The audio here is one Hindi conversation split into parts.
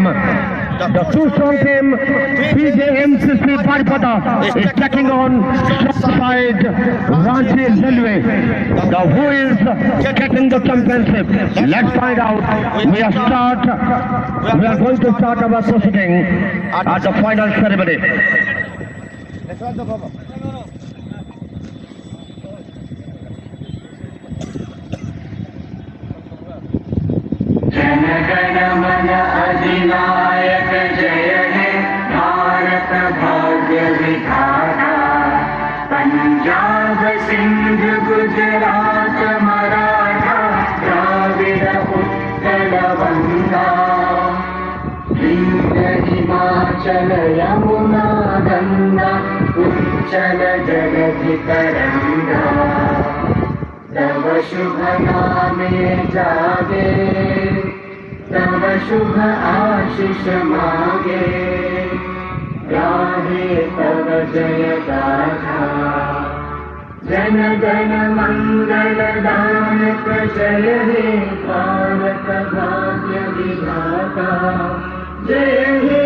The two-strong team, BJMCC Paripada, is taking on side Ranchi Railway. Who is getting the championship? Let's find out. We are going to start our proceeding at the final ceremony. जनगण मन अधिनायक जय हे भारत भाग्य विधाता पंजाब सिंध गुजरात मराठा द्राविड़ उत्कल बंगा हिंद हिमाचल यमुना गंगा उच्चल जगति तरंगा तव शुभ नामे जागे तव शुभ आशीष मागे गाहे तव जय गाथा जन गण मंगल दानक जय हे भारत भाग्य विधाता जय हे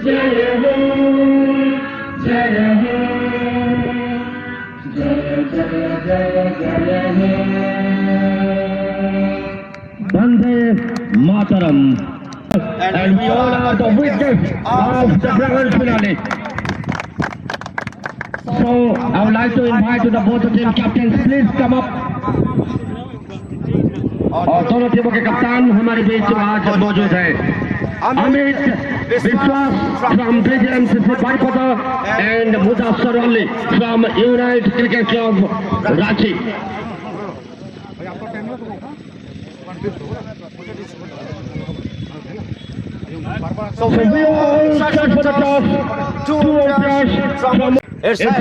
जय हे जय हे जय जय जय जय हे Vande Mataram. And we all are the witness of the grand finale. So I would like to invite to the both team captains, please come up. और दोनों टीमों के कप्तान हमारे बीच आज मौजूद है। Amit Vishwas from BJMCC Paripada and Mudassar Ali from United Cricket Club Ranchi. So we all start for the toss. Two umpires from Irshad.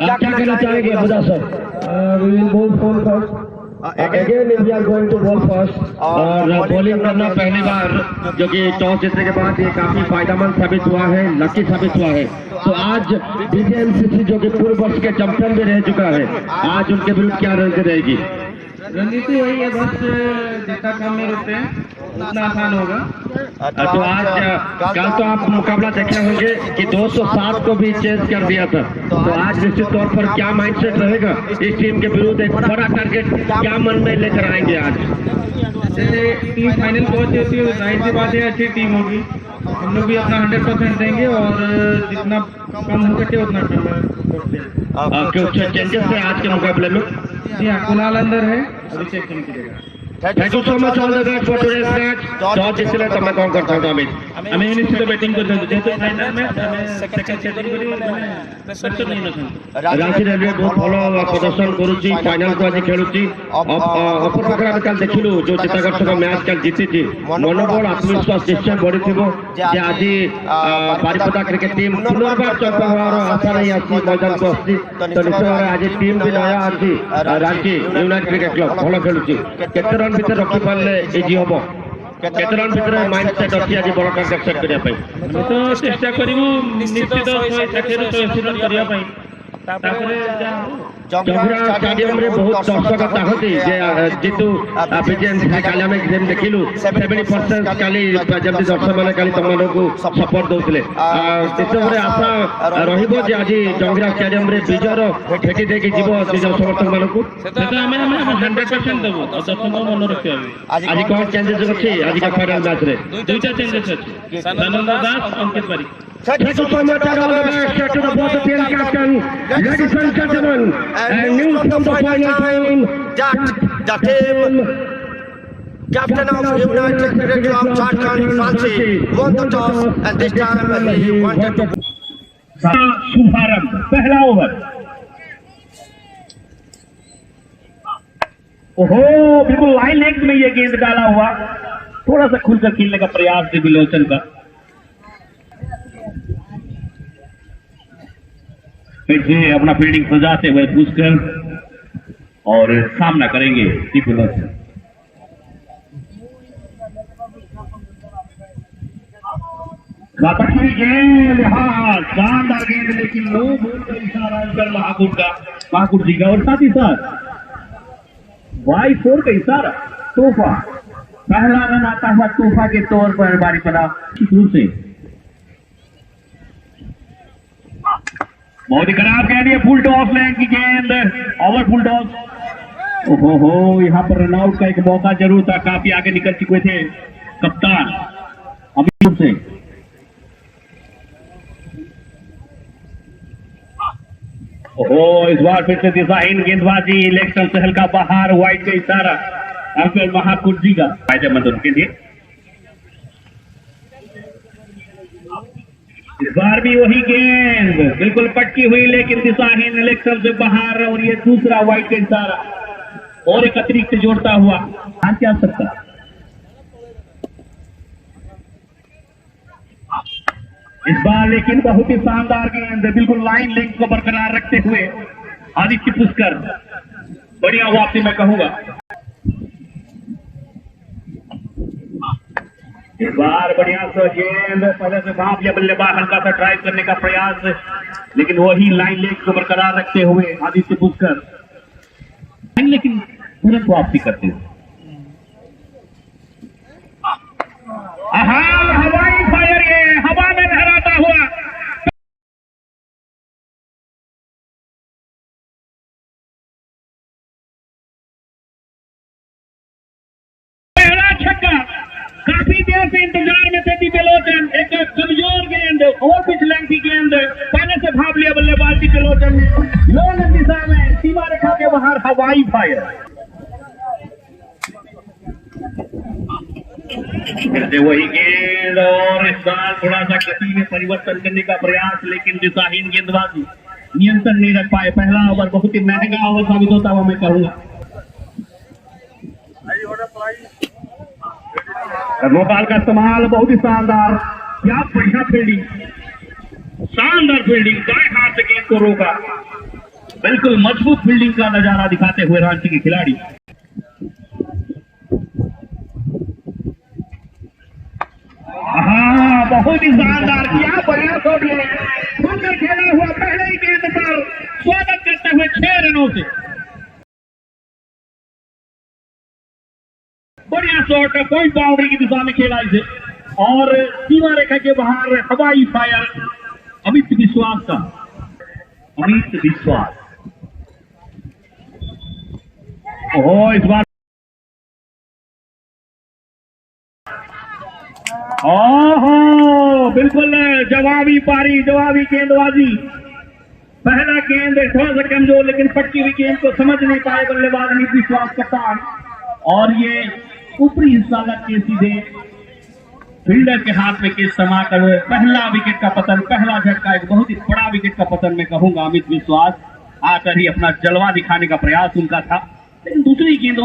क्या कहना चाहेंगे Mudassir? We will bowl first. Again we are going to bowl first. और बॉलिंग करना पहली बार जो कि टॉस जीतने के बाद ये काफी फायदेमंद साबित हुआ है, लकी साबित हुआ है। तो आज BJMCC जो कि पूर्व वर्ष के चैंपियन भी रह चुका है, आज उनके विरुद्ध क्या रणनीति रहेगी? रणनीति वही है, बस जितना कम में रुकते हैं उतना आसान होगा। तो आज कल तो आप मुकाबला देखे होंगे कि 207 को भी चेज कर दिया था, तो आज निश्चित तौर पर क्या माइंडसेट रहेगा इस टीम के विरुद्ध? एक बड़ा टारगेट क्या मन में लेकर आएंगे आज? जैसे टीम फाइनल पहुंची होती है, जाहिर सी बात है अच्छी टीम होगी, हम लोग भी अपना 100% देंगे और जितना कम हो सके उतना कम करते हैं। कुछ चेंजेस है आज के मुकाबले में? जी हाँ, कुणाल अंदर है, अभिषेक सिंह की जगह। Thank you so much all the best for today's match. Toss जीतने तो मैं कौन करता हूँ अमित? আমি নিশ্চিত ব্যাটিং করতে যেহেতু ফাইনাল ম্যাচ আমি সেকেন্ড সেটিং করি মানে প্রেসার नहीं नथन। ରାଞ୍ଚି ରେଲୱେ ବହୁତ ଭଲ ପ୍ରଦର୍ଶନ କରୁଛି, ଫାଇନାଲକୁ ଆଜି ଖେଳୁଛି। ଅପରପକ୍ଷରେ ଆମେ କାଲି ଦେଖିଲୁ ଯୋଉ ଚିତ୍ତାକର୍ଷକ ମ୍ୟାଚ୍ କାଲି ଜିତିଛି, ମନୋବଳ ଆତ୍ମବିଶ୍ୱାସ ନିଶ୍ଚୟ ବଢିଥିବ ଯେ ଆଜି ବାରିପଦା କ୍ରିକେଟ ଟିମ୍ ପୁନର୍ବାର ଚମ୍ପିୟନ ହେବାର ଆଶା ନେଇ ଆସିଛି ମଇଦାନକୁ ଆସିଛି। ତ ନିଶ୍ଚୟ ଭାବରେ ଆଜି ଟିମ୍ ବି ନୟା ଅଛି, ରାଞ୍ଚି ୟୁନାଇଟେଡ୍ କ୍ରିକେଟ କ୍ଲବ ଭଲ ଖେଳୁଛି। କେତେ ରନ୍ ଭିତରେ ରଖିପାରିଲେ ଇଜି ହବ? କେତେ ରନ୍ ଭିତରେ ମାଇଣ୍ଡ ସେଟ୍ ଅଛି ଆଜି ବଡ ଟାର୍ଗେଟ ସେଟ୍ କରିବା ପାଇଁ? ଆମେ ତ ଚେଷ୍ଟା କରିବୁ ନିଶ୍ଚିତ 160 ରୁ 180 ରନ୍ କରିବା ପାଇଁ। ତାପରେ ଜଙ୍ଗିରା ଷ୍ଟାଡିୟମରେ ବହୁତ ଦର୍ଶକ ଚାହନ୍ତି ଯେ ଯେହେତୁ BJMCC କାଲି ଆମେ ଯେମିତି ଦେଖିଲୁ 70% କାଲି ଯେମିତି ଦର୍ଶକମାନେ କାଲି ତମମାନଙ୍କୁ ସପୋର୍ଟ ଦଉଥିଲେ, ନିଶ୍ଚିତରେ ଆଶା ରହିବ ଯେ ଆଜି ଜଙ୍ଗିରା ଷ୍ଟାଡିୟମରେ ବିଜୟର ଭେଟି ଦେଇକି ଯିବ ନିଜ ସମର୍ଥକମାନଙ୍କୁ। ଆମେ 100% ଦେବୁ ଆଉ ଦର୍ଶକ ମନେ ରଖିବା। ଆଜି କଣ ଚେଞ୍ଜେସ୍ ଅଛି ଆଜିକା ଫାଇନାଲ ମ୍ୟାଚରେ? ଦୁଇଟା ଚେଞ୍ଜେସ୍ ଅଛି, ଦାନନ୍ଦ ଦାସ, ଅଙ୍କିତ Barik. Thank you so much and all the best to the both team captain. Ladies and gentlemen, and news from the final team that the team captain of United Cricket Club Jharkhand Ranchi won the toss and this time he wanted to शुभारंभ पहला ओवर। ओहो, बिल्कुल लाइन लेग में ये गेंद डाला हुआ, थोड़ा सा खुलकर खेलने का प्रयास थी बिलोचन का। फिर से अपना फील्डिंग सजाते हुए पुष्कर और सामना करेंगे बिलोचन। अच्छी गेंद, हाँ शानदार गेंद, लेकिन लो बॉल का इशारा कर महाकुट जी का और साथ ही साथ Y4 का इशारा तोहफा पहला रन आता हुआ तोहफा के तौर पर बारी पड़ा शुरू से। बहुत ही खराब कह दिया, फुल टॉस लैंड की गेंद, ओवर फुल टॉस। ओहो, यहाँ पर रनआउट का एक मौका जरूर था, काफी आगे निकल चुके थे कप्तान अभी से। ओहो, इस बार फिर से दिशाहीन गेंदबाजी, इलेक्शन से हल्का बाहर, वाइड का इशारा अंकल महाकुट जी का फायदेमंद उनके लिए। इस बार भी वही गेंद बिल्कुल पटकी हुई, लेकिन दिशाहीन, इलेक्शन से बाहर, और ये दूसरा वाइड का इशारा और एक अतिरिक्त जोड़ता हुआ आज क्या सकता। इस बार लेकिन बहुत ही शानदार गेंद, बिल्कुल लाइन लेंथ को बरकरार रखते हुए आदित्य पुष्कर, बढ़िया वापसी मैं कहूंगा। इस बार बढ़िया सा गेंद, पहले से भाप या बल्लेबाज हल्का सा ड्राइव करने का प्रयास, लेकिन वही लाइन लेंथ को बरकरार रखते हुए आदित्य पुष्कर, लेकिन तुरंत वापसी करते हुए। हवाई फायर, ये हवा में लहराता हुआ पहला छक्का। काफी देर से इंतजार में थे टिलोचन, एक कमजोर गेंद, और पिच लेंथ की गेंद, पहले से भाप लिया बल्लेबाज टिलोचन ने, लोन दिशा में सीमा रेखा के बाहर हवाई फायर। फिर से वही गेंद, और इस बार थोड़ा सा गति में परिवर्तन करने का प्रयास, लेकिन दिशाहीन गेंदबाजी नियंत्रण नहीं रख पाए। पहला ओवर बहुत ही महंगा ओवर साबित होता हुआ मैं कहूंगा। कर्मोपाल का इस्तेमाल बहुत ही शानदार, क्या बढ़िया फील्डिंग, शानदार फील्डिंग, दाएं हाथ से गेंद को रोका, बिल्कुल मजबूत फील्डिंग का नजारा दिखाते हुए रांची के खिलाड़ी। हाँ, बहुत ही शानदार, क्या बढ़िया शॉट है, सुंदर खेला हुआ, पहले ही गेंद पर स्वागत करते हुए 6 रनों से बढ़िया शॉट, पॉइंट बाउंड्री की दिशा में खेला इसे, और सीमा रेखा के बाहर हवाई फायर अमित विश्वास का, अमित विश्वास। ओहो, इस बार ओहो, बिल्कुल जवाबी पारी, जवाबी गेंदबाजी। पहला गेंद थोड़ा सा कमजोर, लेकिन पटकी हुई गेंद को समझ नहीं पाए बल्लेबाज अमित विश्वास कप्तान, और ये ऊपरी हिस्सा लग के सीधे फील्डर के हाथ में केस समा कर पहला विकेट का पतन, पहला झटका, एक बहुत ही बड़ा विकेट का पतन मैं कहूंगा। अमित विश्वास आकर ही अपना जलवा दिखाने का प्रयास उनका था, लेकिन दूसरी गेंद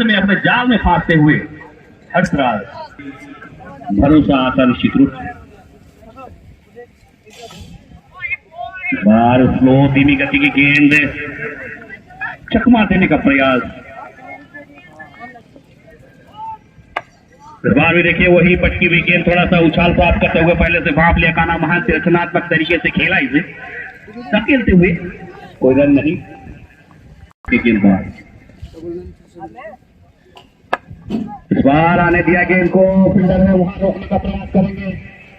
में अपने जाल में फांसते हुए हर्षराज, भरोसा आता निश्चित रूप से। बार स्लो धीमी गति की गेंद, चकमा देने का प्रयास। इस बार भी देखिए वही पटकी हुई गेंद, थोड़ा सा उछाल प्राप्त करते हुए पहले से भाप लिया काना महान से रचनात्मक तरीके से खेला इसे, धकेलते हुए कोई रन नहीं। गेंदबाज इस बार आने दिया गेंद को, फील्डर है वहां रोकने का प्रयास करेंगे,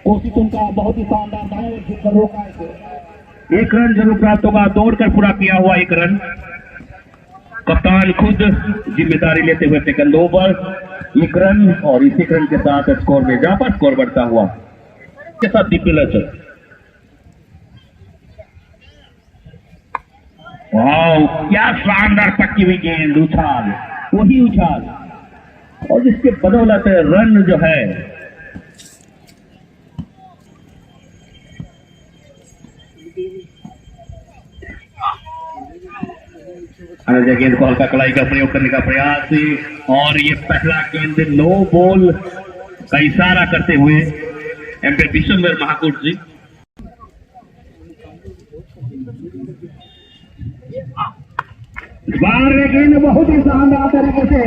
कोशिश उनका बहुत ही शानदार था, रोका इसे। 1 रन जरूर प्राप्त होगा, दौड़कर पूरा किया हुआ 1 रन। कप्तान खुद जिम्मेदारी लेते हुए सेकंड ओवर 1 रन, और इस 1 रन के साथ स्कोर में जाकर स्कोर बढ़ता हुआ के साथ दीपिलचर। वाह, क्या शानदार पटकी हुई गेंद, उछाल, वही उछाल, और जिसके बदौलत रन जो है अनजय गेंद को हल्का कलाई का प्रयोग करने का प्रयास, और ये पहला गेंद नो बॉल का इशारा करते हुए एम्पायर विश्वंभर महाकुट जी। बार गेंद बहुत ही शानदार तरीके से,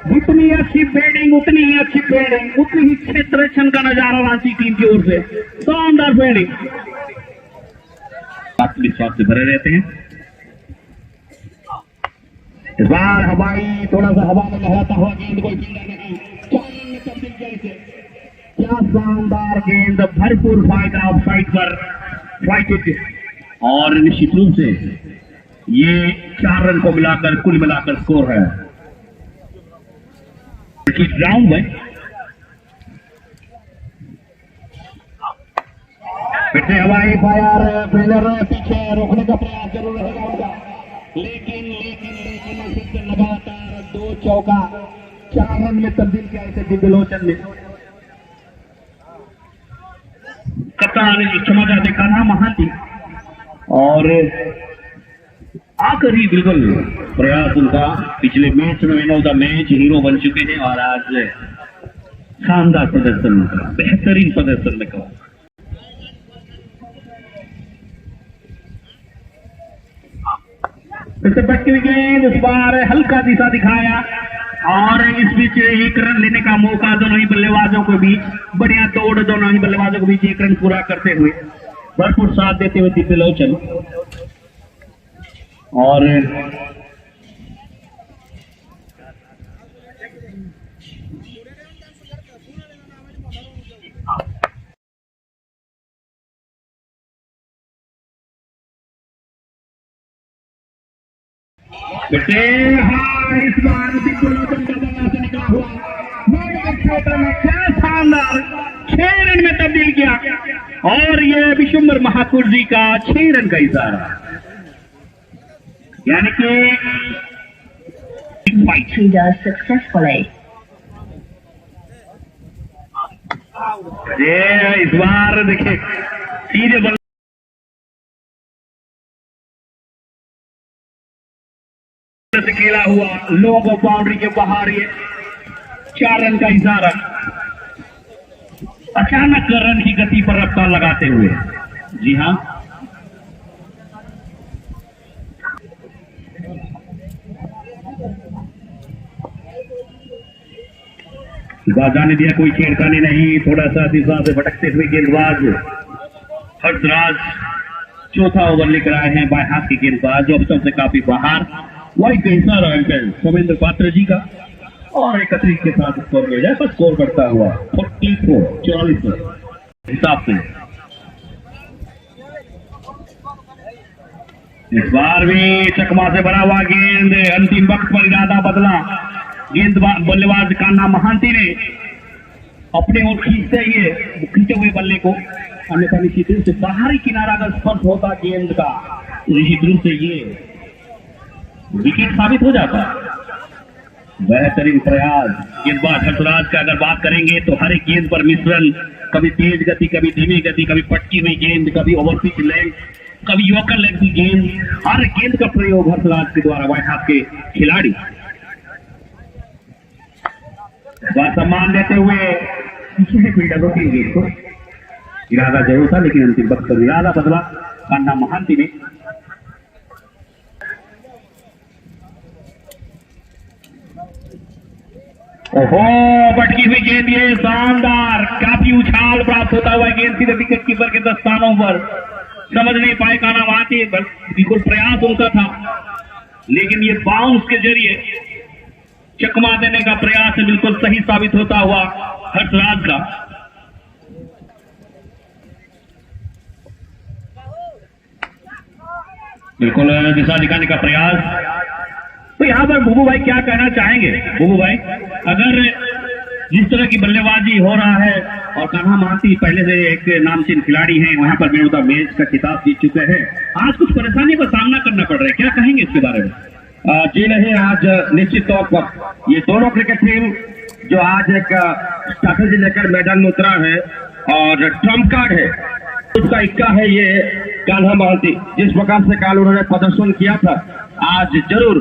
जितनी अच्छी फील्डिंग उतनी ही अच्छी फील्डिंग, उतनी ही क्षेत्र रक्षण का नजारा रांची टीम की ओर से, शानदार फील्डिंग, आत्मविश्वास से भरे रहते हैं। इस बार हवाई थोड़ा सा हवा में लहराता हुआ गेंद कोई फील्डर नहीं, 4 रन में तब्दील किया इसे। क्या शानदार गेंद, भरपूर फायदा ऑफ साइड पर फ्लाइट, और निश्चित रूप से ये 4 रन को मिलाकर कुल मिलाकर स्कोर है ग्राउंड में। फिर से हवाई फायर, फील्डर पीछे रोकने का प्रयास जरूर रहेगा उनका, लेकिन लगातार 2 चौका 4 रन में तब्दील किया इसे दिव्यलोचन ने। कप्तान क्षमा दिखाना महांती, और आखिरी बिल्कुल प्रयास उनका। पिछले मैच में man of the match hero बन चुके हैं, और आज शानदार प्रदर्शन, बेहतरीन प्रदर्शन में कहा। इससे बच्ची हुई गेंद, इस बार हल्का दिशा दिखाया, और इस बीच 1 रन लेने का मौका दोनों ही बल्लेबाजों के बीच। बढ़िया दौड़ दोनों ही बल्लेबाजों के बीच, 1 रन पूरा करते हुए भरपूर साथ देते हुए दिव्यलोचन। और इस बार दिव्यलोचन का बल्ला से निकला हुआ क्षेत्र में क्या शानदार 6 रन में तब्दील किया, और ये विशुंबर महाकुर जी का 6 रन का इशारा, यानी कि successfully. ये इस बार देखिए सीधे बल्ले से खेला हुआ, लोगों बाउंड्री के बाहर, ये 4 रन का इशारा। अचानक रन की गति पर रफ्तार लगाते हुए, जी हां, जाने दिया, कोई छेड़खानी नहीं। थोड़ा सा दिशा से भटकते हुए गेंदबाज हर्षराज 4था ओवर लेकर आए हैं। बाएं हाथ के गेंदबाज जो अब से काफी बाहर, वाइट का इशारा अंकल सोमेंद्र पात्र जी का, और 31 के साथ स्कोर हो जाए, बस स्कोर बढ़ता हुआ 44 हिसाब से। इस बार भी चकमा से भरा हुआ गेंद, अंतिम वक्त पर इरादा बदला गेंदबाज बल्लेबाज कान्हा महांती ने, अपने ओर खींचते हुए बल्ले को, अन्यथा निश्चित रूप से बाहरी किनारा अगर स्पर्श होता गेंद का, निश्चित रूप से ये विकेट साबित हो जाता। बेहतरीन प्रयास गेंदबाज हर्षराज का अगर बात करेंगे तो हर एक गेंद पर मिश्रण, कभी तेज गति, कभी धीमी गति, कभी पटकी हुई गेंद, कभी ओवरपिच लेग, कभी योकर लेग की गेंद, हर गेंद का प्रयोग हर्षराज के द्वारा बाएं हाथ के खिलाड़ी। सम्मान देते हुए फील्डरों की गेंद को, इरादा जरूर था लेकिन अंतिम वक्त पर इरादा बदला कान्हा महांती ने। ओहो, भटकी हुई गेंद, ये शानदार, काफी उछाल प्राप्त होता हुआ गेंद सीधे विकेट कीपर के दस्तानों पर। समझ नहीं पाए कान्हा महांती, बिल्कुल प्रयास उनका था, लेकिन ये बाउंस के जरिए चकमा देने का प्रयास बिल्कुल सही साबित होता हुआ हर्षराज का। बिल्कुल दिशा दिखाने का प्रयास। तो यहाँ पर बुबू भाई क्या कहना चाहेंगे? बुबू भाई, अगर जिस तरह की बल्लेबाजी हो रहा है, और कान्हा महांती पहले से एक नामचीन खिलाड़ी हैं, वहां पर मैन ऑफ द मैच का खिताब जीत चुके हैं, आज कुछ परेशानी का सामना करना पड़ रहा है, क्या कहेंगे इसके बारे में? जी नहीं, आज निश्चित तौर पर ये दोनों क्रिकेट टीम जो आज एक स्ट्रैटेजी लेकर मैदान में उतरा है, और ट्रम्प कार्ड है उसका इक्का है ये कान्हा महांती। जिस प्रकार से कल उन्होंने प्रदर्शन किया था, आज जरूर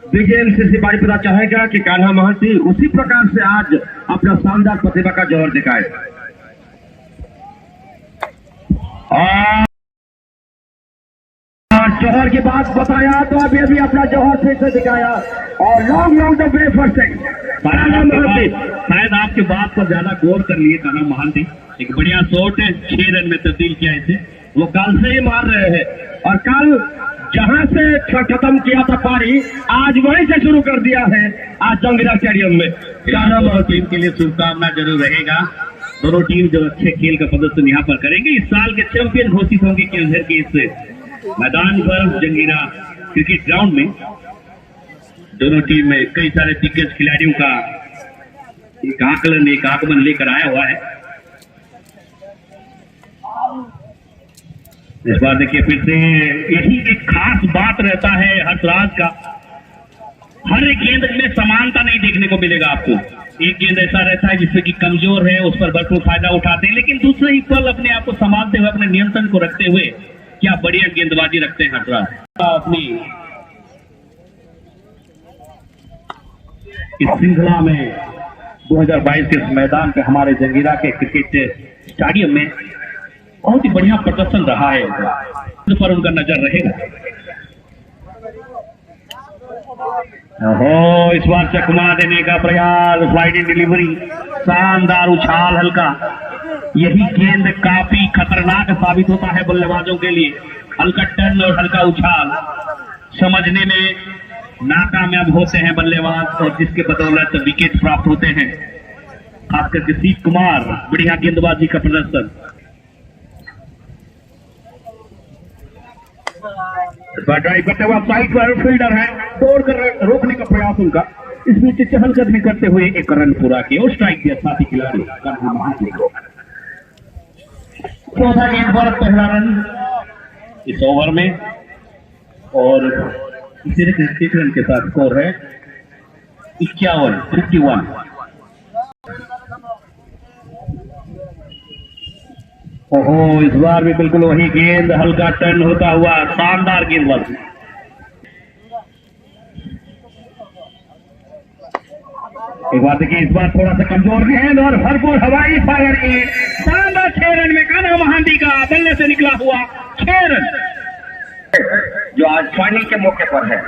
विजय से बारी पता चाहेगा कि कान्हा महांती उसी प्रकार से आज अपना शानदार प्रतिभा का जौहर दिखाए। जौहर की बात बताया तो अभी अभी अपना जौहर फिर से दिखाया, और लॉन्ग द वे फर्स्ट शायद आपके बात पर ज्यादा गौर कर लिए कान्हा महांती। एक बढ़िया शॉट है, 6 रन में तब्दील किया इसे, वो कल से ही मार रहे हैं, और कल जहां से खत्म किया था पारी, आज वहीं से शुरू कर दिया है आज जंगीरा स्टेडियम में। कानम और टीम के लिए शुभकामना जरूर रहेगा। दोनों टीम जो अच्छे खेल का प्रदर्शन यहाँ पर करेंगे, इस साल के चैंपियन घोषित होंगे केवझर के इस मैदान पर, जंगीरा क्रिकेट ग्राउंड में। दोनों टीम में कई सारे दिग्गज खिलाड़ियों का एक आकलन, एक आगमन लेकर आया हुआ है। इस बार देखिए फिर से यही एक खास बात रहता है हर्षराज का, हर एक गेंद में समानता नहीं देखने को मिलेगा आपको। एक गेंद ऐसा रहता है जिससे कि कमजोर है, उस पर भरपूर फायदा उठाते हैं, लेकिन दूसरे ही पल अपने आप को संभालते हुए, अपने नियंत्रण को रखते हुए क्या बढ़िया गेंदबाजी रखते हैं हर्षराज। अपनी इस श्रृंखला में 2022 के इस मैदान पे हमारे जंगीरा के क्रिकेट स्टेडियम में बहुत ही बढ़िया प्रदर्शन रहा है, इस पर उनका नजर रहेगा। ओहो, इस बार चकमा देने का प्रयास, स्लाइडिंग डिलीवरी, शानदार उछाल हल्का। यही गेंद काफी खतरनाक साबित होता है बल्लेबाजों के लिए। हल्का टर्न और हल्का उछाल समझने में नाकामयाब होते हैं बल्लेबाज, और जिसके बदौलत विकेट प्राप्त होते हैं। खासकर के शिव कुमार, बढ़िया गेंदबाजी का प्रदर्शन। ड्राइव करते हुए साइड पर फील्डर है, दौड़ कर रोकने का प्रयास उनका, इस बीच चहलकदमी करते हुए एक रन पूरा किया और स्ट्राइक दिया साथी खिलाड़ी को। चौथा गेंद पर पहला रन इस ओवर में, और सिर्फ 1 रन के साथ स्कोर है 51। ओहो, इस बार भी बिल्कुल वही गेंद, हल्का टर्न होता हुआ शानदार गेंदबाजी। एक बात देखिए, इस बार थोड़ा सा कमजोर गेंद और भरपूर हवाई फायर की शानदार 6 रन में कान्हा महांती का बल्ले से निकला हुआ 6 रन, जो आज फाइनल के मौके पर है।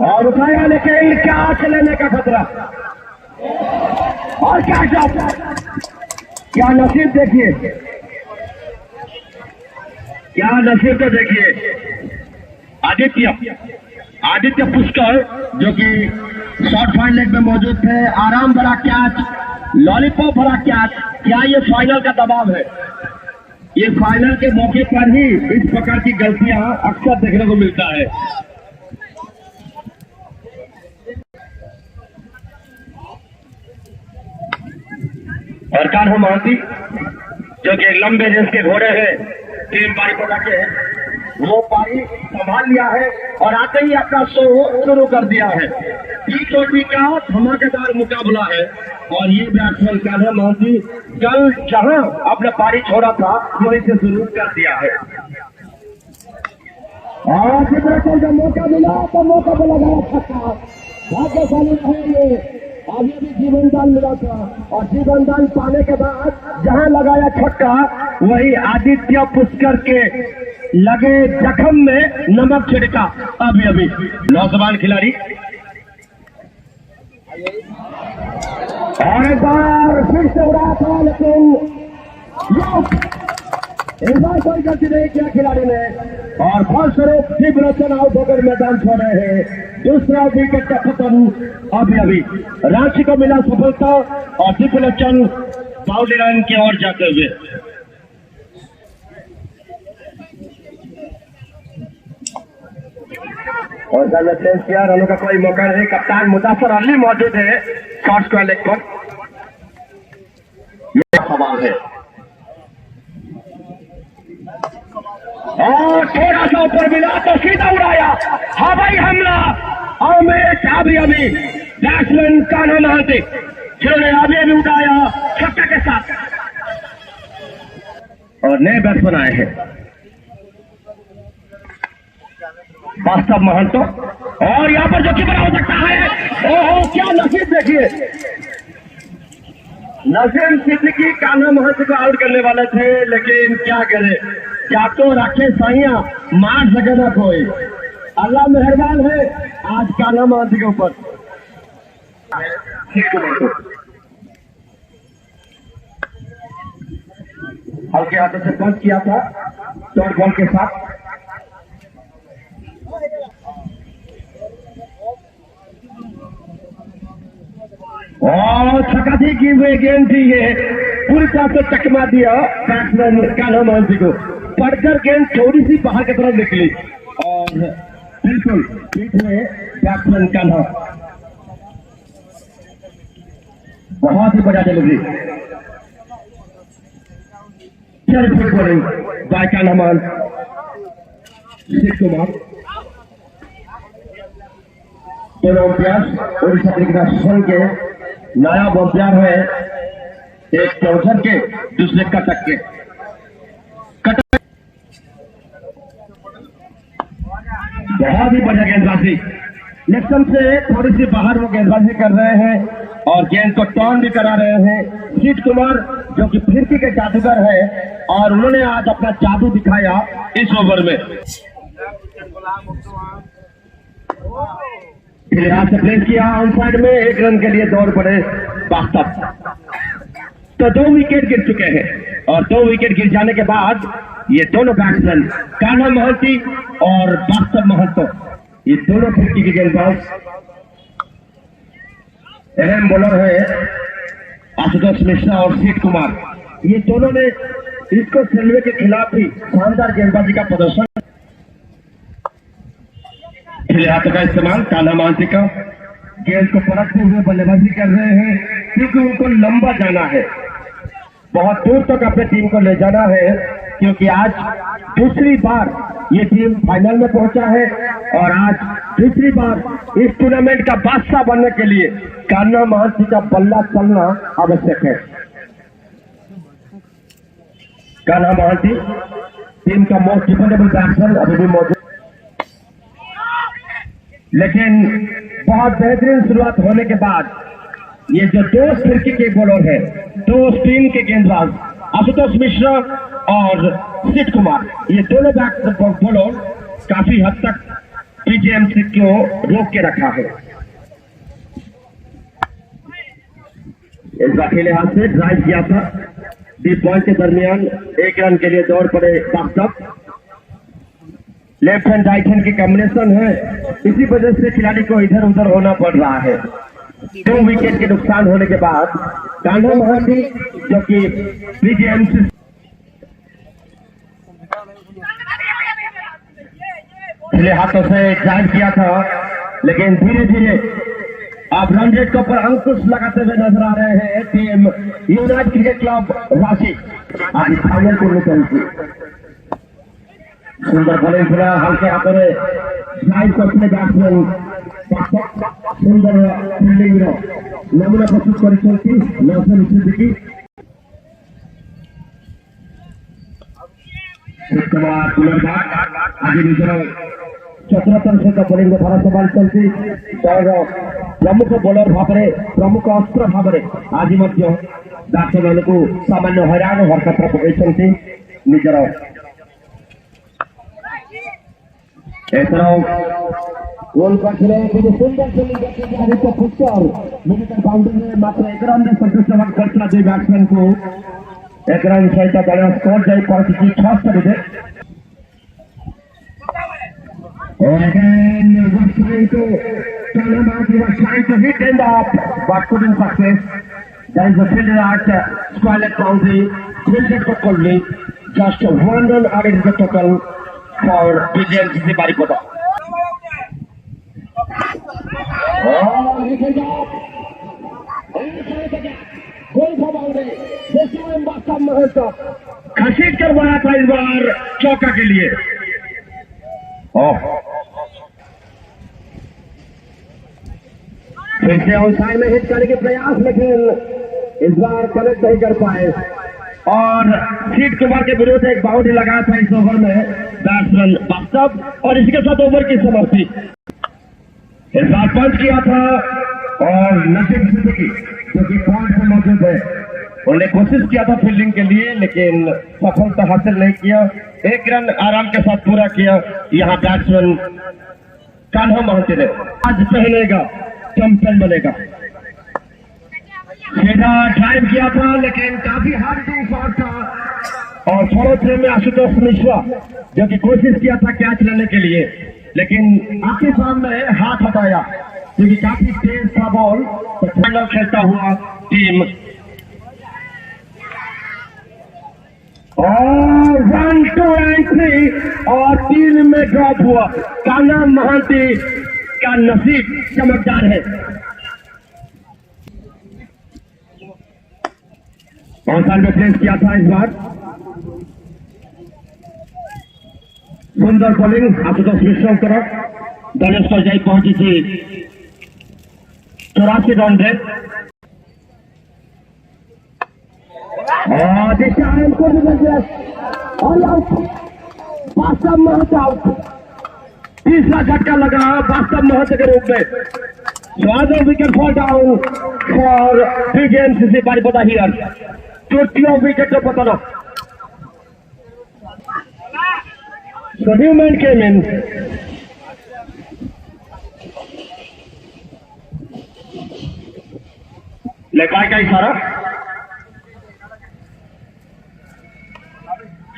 और उठाया, लेकिन क्या चलने का खतरा, और क्या शॉट, क्या नसीब देखिए, क्या नसीब तो देखिए। आदित्य पुष्कर जो कि शॉर्ट फाइन लेग में मौजूद थे, आराम भरा कैच, लॉलीपॉप भरा कैच। क्या ये फाइनल का दबाव है? ये फाइनल के मौके पर ही इस प्रकार की गलतियां अक्सर देखने को मिलता है। और कान्हा महांती जो कि लंबे रेस के घोड़े हैं, 3 पारी पटा के वो पारी संभाल लिया है और आते ही अपना शो शुरू कर दिया है। T20 का धमाकेदार मुकाबला है, और ये बैट्समैन कान्हा महांती कल जहां अपना पारी छोड़ा था वहीं से शुरू कर दिया है। और जब मौका मिला तो मौका पर लगाया छक्का, भाग्यशाली है ये। आगे भी जीवन दान मिला था, और जीवन दान पाने के बाद जहां लगाया छक्का, वही आदित्य पुष्कर के लगे जख्म में नमक छिड़का अभी। नौजवान खिलाड़ी और एक बार फिर से उड़ा था, लेकिन इस बार कोई गलती नहीं किया खिलाड़ी ने, और फलस्वरूप दिग्रचन आउट होकर मैदान छोड़ रहे हैं। दूसरा विकेट का खत्म अभी। रांची को मिला सफलता, और दिग्रचन बाउंड्री लाइन की ओर जाते हुए। और चेंज किया, रनों का कोई मौका नहीं। कप्तान मुदाफर अली मौजूद है शॉर्ट स्क्वायर लेग पर। यह सवाल है, और थोड़ा सा ऊपर मिला तो सीधा उड़ाया, हवाई हमला। और मैं अभी बैट्समैन कान्हा महांती जिन्होंने अभी उड़ाया छक्के के साथ, और नए बैट्समैन आए हैं वास्तव महंतो, और यहाँ पर जो कीपर हो सकता है। ओहो, क्या नसीब देखिए, नसीम सिद्दीकी कान्हा महांती को आउट करने वाले थे, लेकिन क्या करे, क्या तो रखे साइया मार सके ना कोई। अल्लाह मेहरबान है आज कान्हा महांती के ऊपर। हल्के हाथों से पंच किया था शॉर्ट बॉल के साथ, और छक्का की हुई गेंद थी ये, पूरी तरह से चकमा दिया बैट्समैन कान्हा मोहंती को, पड़कर गेंद थोड़ी सी बाहर की तरफ निकली और बिल्कुल पीठ में बैट्समैन कान्हा। बहुत ही बढ़िया delivery, terrific bowling bye Kanha मान कुमार। दोनों अंपायर ओडिशा क्रिकेट एसोसिएशन के नायब अंपायर है, एक चौधर के दूसरे कटक के। कटक बहुत ही बढ़िया गेंदबाजी, लेफ्ट से थोड़ी सी बाहर वो गेंदबाजी कर रहे हैं और गेंद को टर्न भी करा रहे हैं सीट कुमार, जो कि फिरकी के जादूगर है और उन्होंने आज अपना जादू दिखाया इस ओवर में। फिलहाल से प्लेस किया ऑन साइड में, 1 रन के लिए दौड़ पड़े बास्तव। तो 2 विकेट गिर चुके हैं और 2 विकेट गिर जाने के बाद ये दोनों बैट्समैन कान्हा मोहंती और बास्तव महंतो, ये दोनों फिरकी के गेंदबाज अहम बॉलर है आशुतोष मिश्रा और सीट कुमार, ये दोनों ने इसको सेल्वे के खिलाफ भी शानदार गेंदबाजी का प्रदर्शन। हाथों का इस्तेमाल कान्हा मोहंती का, गेंद को पलटते हुए बल्लेबाजी कर रहे हैं क्योंकि उनको लंबा जाना है, बहुत दूर तक अपने टीम को ले जाना है, क्योंकि आज दूसरी बार ये टीम फाइनल में पहुंचा है और आज दूसरी बार इस टूर्नामेंट का बादशाह बनने के लिए कान्हा मोहंती का बल्ला चलना आवश्यक है। कान्हा मोहंती टीम का मोस्ट डिपेंडेबल बैट्समैन अभी भी मौजूद, लेकिन बहुत बेहतरीन शुरुआत होने के बाद ये जो 2 फिरकी के बॉलर है, 2 स्पिन के गेंदबाज आशुतोष मिश्रा और सीट कुमार, ये दोनों बॉलर काफी हद तक पीजीएमसी को रोक के रखा है। इस बार अकेले हाथ से ड्राइव किया था, डीप पॉइंट के दरमियान 1 रन के लिए दौड़ पड़े बास्तव। लेफ्ट हैंड राइट हैंड की कॉम्बिनेशन है, इसी वजह से खिलाड़ी को इधर उधर होना पड़ रहा है। 2 विकेट के नुकसान होने के बाद कान्हा मोहंती जो कि पीजीएमसी पहले हाथों से ड्राइव किया था, लेकिन धीरे धीरे अब रन रेट के ऊपर अंकुश लगाते हुए नजर आ रहे हैं team United cricket club Ranchi, आज फाइनल को निकलती। सुंदर बॉलिंग पूरा हल्के हाथों में ड्राइव करते बैट्समैन सुंदर फील्डिंग नमूना प्रस्तुत कर नौसन सिद्दीकी। शुक्रवार पुनर्भाग आज निजर 74 सहित बॉलिंग भारत बल चलती प्रमुख बॉलर भाव प्रमुख अस्त्र भाव आज बैट्समैन को सामान्य हैरान हरकत पकड़ निजर गोल पाखिरे सुंदर से फुटकर मिलिटर बाउंड्री में मात्र 1 रन संतुष्ट करता 2 बैट्समैन को 1 रन सहित दल स्कोर जाई पहुंची 76 and again was trying to Kaन्हा Mohanty was trying to hit in the up but couldn't success. There is a fielder at square boundary, fielded properly, just 1 run added the total for PGMC Barikota. घसीट कर बना था इस बार चौका के लिए। फिर से आउटसाइड में हिट करने के प्रयास, लेकिन इस बार कनेक्ट नहीं कर पाए और सीट कुमार के विरुद्ध एक बाउंड्री लगाया था इस ओवर में बैट्समैन बास्तव, और इसके साथ ओवर की समाप्ति। इस बार पंच किया था और नसीम सिद्दीकी जो कि पॉइंट में मौजूद है, उन्होंने कोशिश किया था फील्डिंग के लिए लेकिन सफलता हासिल नहीं किया। 1 रन आराम के साथ पूरा किया यहाँ बैट्समैन कान्हा मोहंती ने। आज पहनेगा चैंपियन बनेगा। सीधा ड्राइव किया था लेकिन काफी हार्ड शॉट था और फॉलो थ्रू में आशुतोष मिश्रा जो कि कोशिश किया था कैच लेने के लिए, लेकिन आपके सामने हाथ हटाया क्योंकि काफी तेज था बॉल। तो फाइनल खेलता हुआ टीम और 1, 2 and 3 और 3 में ड्रॉप हुआ। कान्हा महांती का नसीब चमकदार है। साल में प्लेस किया था इस बार। सुंदर बॉलिंग आशुतोष मिश्र तरफ दलेश पर जाई पहुंची थी 84 रन रे और वास्तव महत्व आउट। तीसरा झटका लगा वास्तव महत्व के रूप में। So wicket fall down for BJMCC Baripada here. 20 wicket to Patana. So new man came in. लेकाय का इशारा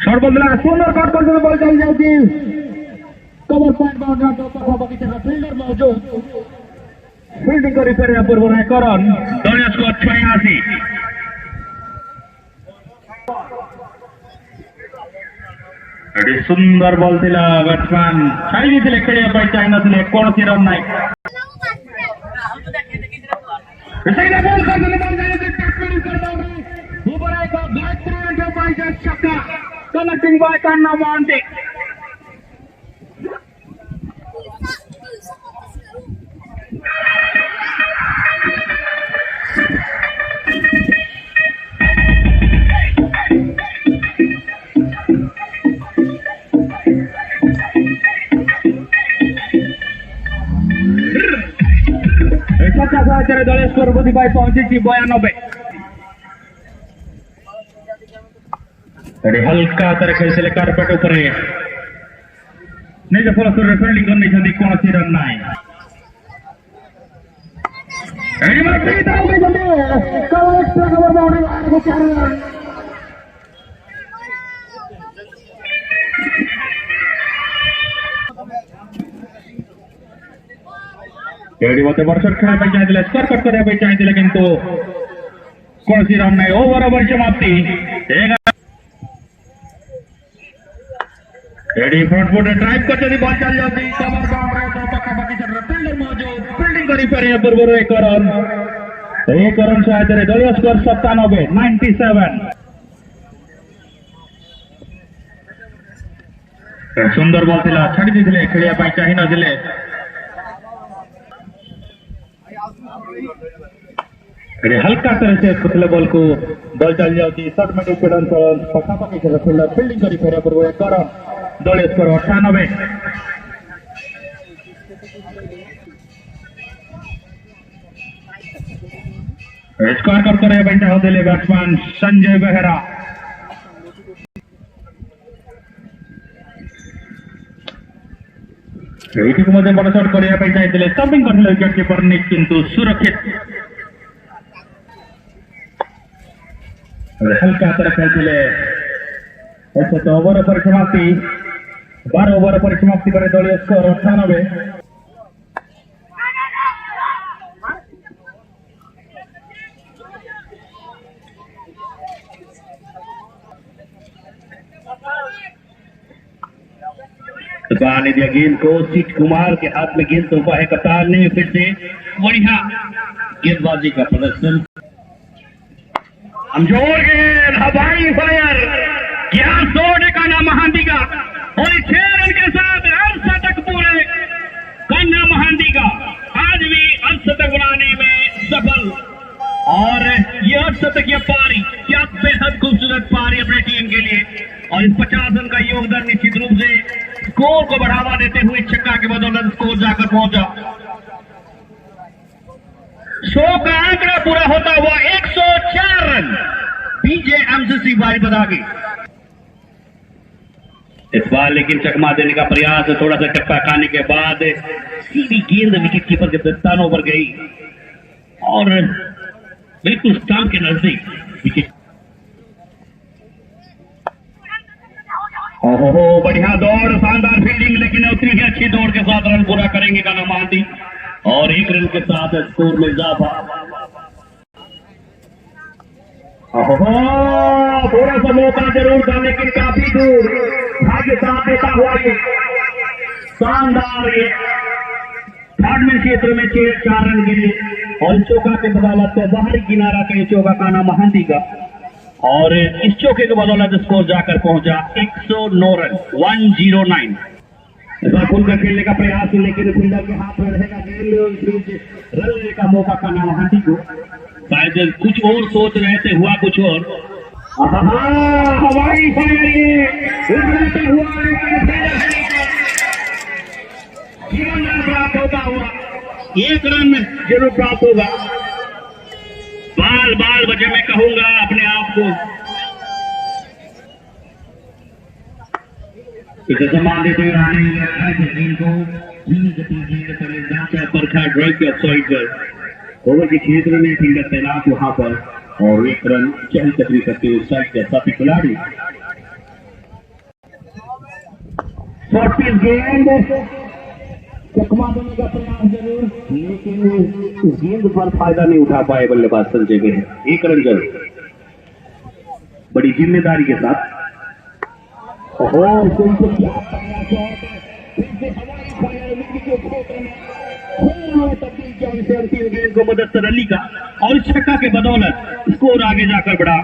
शॉर्ट बदला सुंदर कट करते हुए बॉल चल जाती कवर पॉइंट बाउंड्री तो बाकी फील्डर मौजूद फील्डिंग को रिपेयर या पूर्व है करण दलिया स्कोर 86। एडी सुंदर बॉल थिला बैट्समैन छाई दिले खेलिया पाई चाइना थिले कोनसी रन नाही। सही बॉल कर दिले बॉल जाने से टैकल करता है ऊपर आएगा back through and by just छक्का कनेक्टिंग बाय कान्हा महांती। दल स्कोर बुद्धि पाई पहुंची 92। हल्का तरह से कार्पेट ऊपर निज फल फील्डिंग करनी कौन सी रन ना मत वर्षट खेला चाहिए स्कोर कट करने चाहिए किंतु कौन सी रन नहीं ओवर ओवर समाप्ति। फ्रंट फुट ड्राइव करते बॉल चल जाती कवर बाउंड्री तो पक्का फील्डर मौजूद फील्डिंग करी फेरे बरोबर एक रन से आते दलिया स्कोर 97। सुंदर बॉल थिला छाड़ी देथिले खेलिया पाई चाहि न दिले हल्का तरह से खुले बॉल को बॉल चल जाती शॉर्ट में डिफेंस पक्का फील्डर फील्डिंग करी फेरे पर एक दलिया स्कोर 98। स्कोर करते रहे बैट्समैन संजय बेहरा। मध्य बड़ शॉट करने चाहिए स्टंपिंग करते विकेट कीपर निक किंतु सुरक्षित हल्का तरह खेलते ओवर परिसमाप्ति 12 ओवर परिसमाप्ति करे दलिया स्कोर 98। ने दिया गेंद को सीट कुमार के हाथ में गेंद तो है कतार ने फिर से बढ़िया गेंदबाजी का प्रदर्शन। हम जोर गेंद हवाई फायर क्या तोड़ कान्हा महांती का और 6 रन के साथ अर्धशतक पूरे कान्हा महांती का आज भी अर्धशतक बनाने में सफल। और यह अर्धशतकीय पारी क्या बेहद खूबसूरत पारी अपने टीम के लिए और इस 50 रन का योगदान निश्चित रूप से स्कोर को बढ़ावा देते हुए छक्का के बदौलत स्कोर जाकर पहुंचा। 100 का आंकड़ा पूरा होता हुआ 104 रन बीजेएमसीसी बारिपदा की। इस बार लेकिन चकमा देने का प्रयास थोड़ा सा टप्पा खाने के बाद सीधी गेंद विकेट कीपर के दस्तानों पर गई और बिल्कुल स्टंप के नजदीक विकेट ओहो बढ़िया दौड़, शानदार फील्डिंग, लेकिन उतनी ही अच्छी दौड़ के साथ रन पूरा करेंगे काना महांती और 1 रन के साथ स्कोर में इजाफा। ओहो थोड़ा सा मौका जरूर था लेकिन काफी दूर भाग्य साथ देता हुआ ये शानदार ये थर्ड में क्षेत्र में 4 रन के लिए और चौका के बदौलत तो बाहरी किनारा का ये चौका काना महांती का और इस चौके के बदौलत स्कोर जाकर पहुंचा 109 रन 109। इस बार खुलकर खेलने का प्रयास लेकिन फील्डर के हाथ में रहेगा गेंद, रन लेने का मौका काना महांती को। शायद कुछ और सोच रहे थे, हुआ कुछ और। हवाई फायर जीवन रन प्राप्त होता हुआ 1 रन जरूर प्राप्त होगा। बाल बचे मैं कहूंगा अपने आप को इसे सम्मान देते हुए आने को ड्राइव के ऑफसाइड पर ओवर के क्षेत्र में फील्डर तैनात वहां पर और 1 रन चहल कदमी करते हुए साइड के साथी खिलाड़ी शॉर्ट पिच गेंद चकमा देने का प्रयास जरूर लेकिन उस गेंद पर फायदा नहीं उठा पाए बल्लेबाज संजय के। 1 रन जरूर बड़ी जिम्मेदारी के साथ। गेंद को मुदस्सर अली का और इस छक्का के बदौलत स्कोर आगे जाकर बढ़ा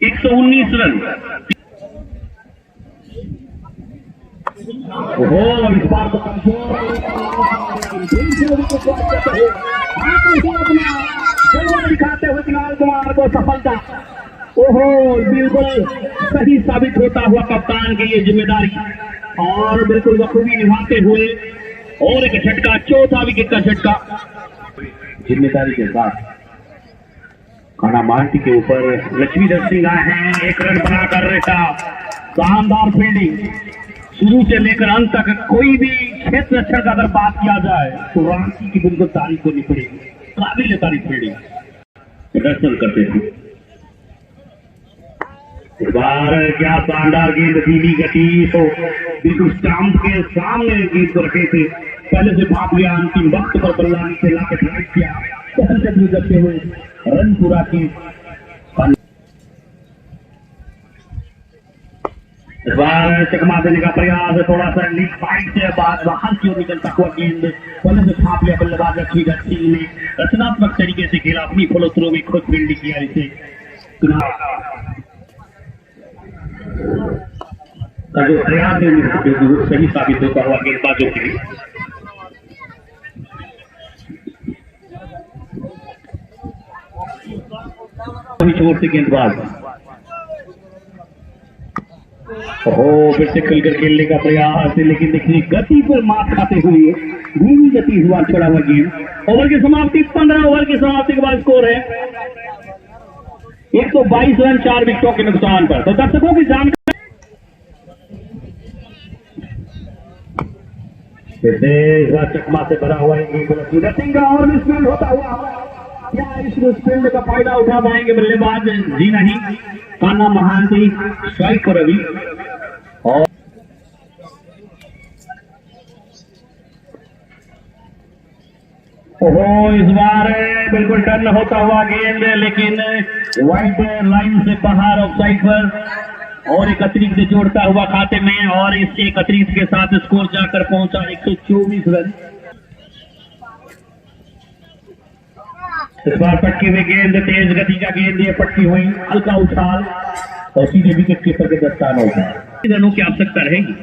119 रन। इस बार दिखाते हुए कुणाल कुमार को सफलता। ओहो बिल्कुल सही साबित होता हुआ कप्तान की ये जिम्मेदारी और बिल्कुल बखूबी निभाते हुए और एक झटका, चौथा विकेट का झटका जिम्मेदारी के साथ काना महांती के ऊपर लक्ष्मीधर सिंह आए हैं। 1 रन बनाकर रेखा, शानदार फील्डिंग शुरू से लेकर अंत तक। कोई भी क्षेत्र रक्षण का अगर बात किया जाए तो रांची की बिल्कुल तारीफ होनी पड़ेगी, काबिल तारीफ फील्डिंग प्रदर्शन करते थे। इस बार क्या शानदार गेंद, धीमी गति तो बिल्कुल स्टंप के सामने गेंद को रखे थे, पहले से भाग लिया, अंतिम वक्त पर बल्ला नीचे लाके ड्राइव किया, चहल कदमी करते हुए रन पूरा की। इस बार चकमा देने का प्रयास, थोड़ा सा लीक साइड से बाद बाहर की ओर निकलता हुआ गेंद पहले से छाप लिया बल्लेबाज लक्ष्मीधर सिंह ने। रचनात्मक तरीके से खेला, अपनी फॉलो थ्रो में खुद फील्डिंग किया। इसे प्रयास सही साबित होता हुआ गेंदबाजों के लिए। छोर से गेंदबाज फिर से खुलकर खेलने का प्रयास लेकिन देखिए गति पर मात खाते हुए धीमी गति हुआ छोड़ा हुआ गेंद। ओवर की समाप्ति 15 ओवर की समाप्ति के बाद स्कोर है 122 रन 4 विकेटों के नुकसान पर। तो दर्शकों की जानकारी चकमा से भरा हुआ है और मिसफील्ड होता हुआ क्या इस मिसफील्ड का फायदा उठा पाएंगे बल्लेबाज? जी नहीं, काना महांती स्ट्राइक पर अभी और इस बार बिल्कुल टर्न होता हुआ गेंद लेकिन वाइड लाइन से बाहर ऑफसाइड पर और 31 से जोड़ता हुआ खाते में और इस 31 के साथ स्कोर जाकर पहुंचा 124 रन। इस बार पटकी हुई गेंद, तेज गति का गेंद, ये पटकी हुई, हल्का उछाल और सीधे विकेट कीपर के दस्तान होगा। रनों की आवश्यकता रहेगी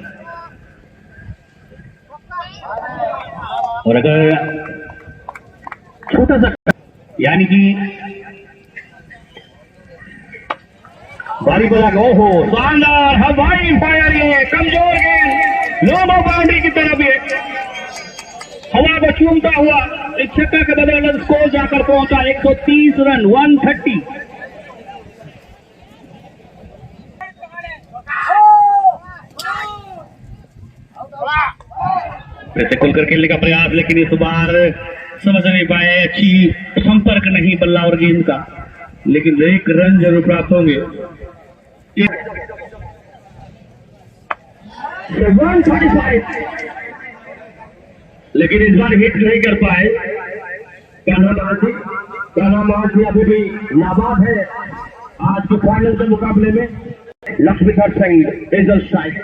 और अगर छोटा सा यानी कि बारी बजा के ओहो शानदार हवाई फायर, ये कमजोर गेंद लो बाउंड्री की तरफ ये हवा को चूमता हुआ एक छक्का के बदौलत स्कोर जाकर पहुंचा 130 रन 130। वैसे खुलकर खेलने का प्रयास लेकिन इस बार समझ नहीं पाए, अच्छी संपर्क नहीं बल्ला और गेंद का, लेकिन 1 रन जरूर प्राप्त होंगे। 135, लेकिन इस बार हिट नहीं कर पाए कान्हा महाजी अभी भी नाबाद है आज के फाइनल के मुकाबले में। लक्ष्मीधर सिंह डेजल स्ट्राइक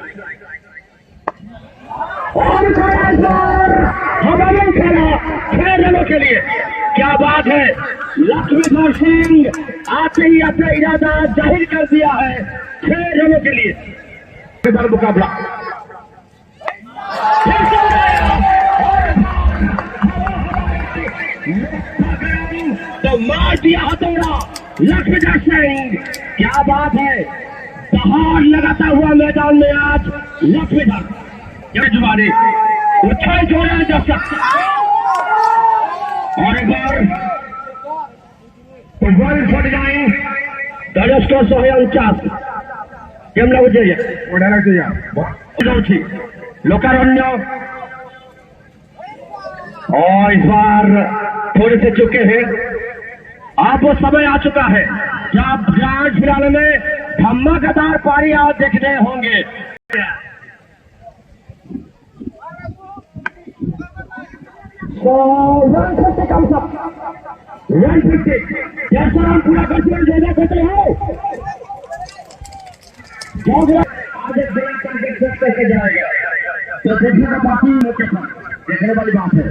और हमारे खेला 6 रनों के लिए। क्या बात है, लक्ष्मीधर सिंह आते ही अपना इरादा जाहिर कर दिया है 6 रनों के लिए। इधर मुकाबला तो मार दिया हथौड़ा लक्ष्मीधर सिंह। क्या बात है, दहाड़ लगाता हुआ मैदान में आज लक्ष्मीधर जुबानी उछाल छोड़ा दर्शक और एक बार 149 दर्शकों 149 केम लगुचे लोकारण्य। और इस बार थोड़े से चुके हैं। अब वो समय आ चुका है जब ग्रैंड फिनाले में धमाकेदार पारी आज देखने होंगे। तो 150 कम सब 150 जैसा हम पूरा कंट्रोल देना कहते हैं आज एक बड़ा टारगेट सेट करके जाएगा। तो देखने का बाकी मौके पर देखने वाली बात है।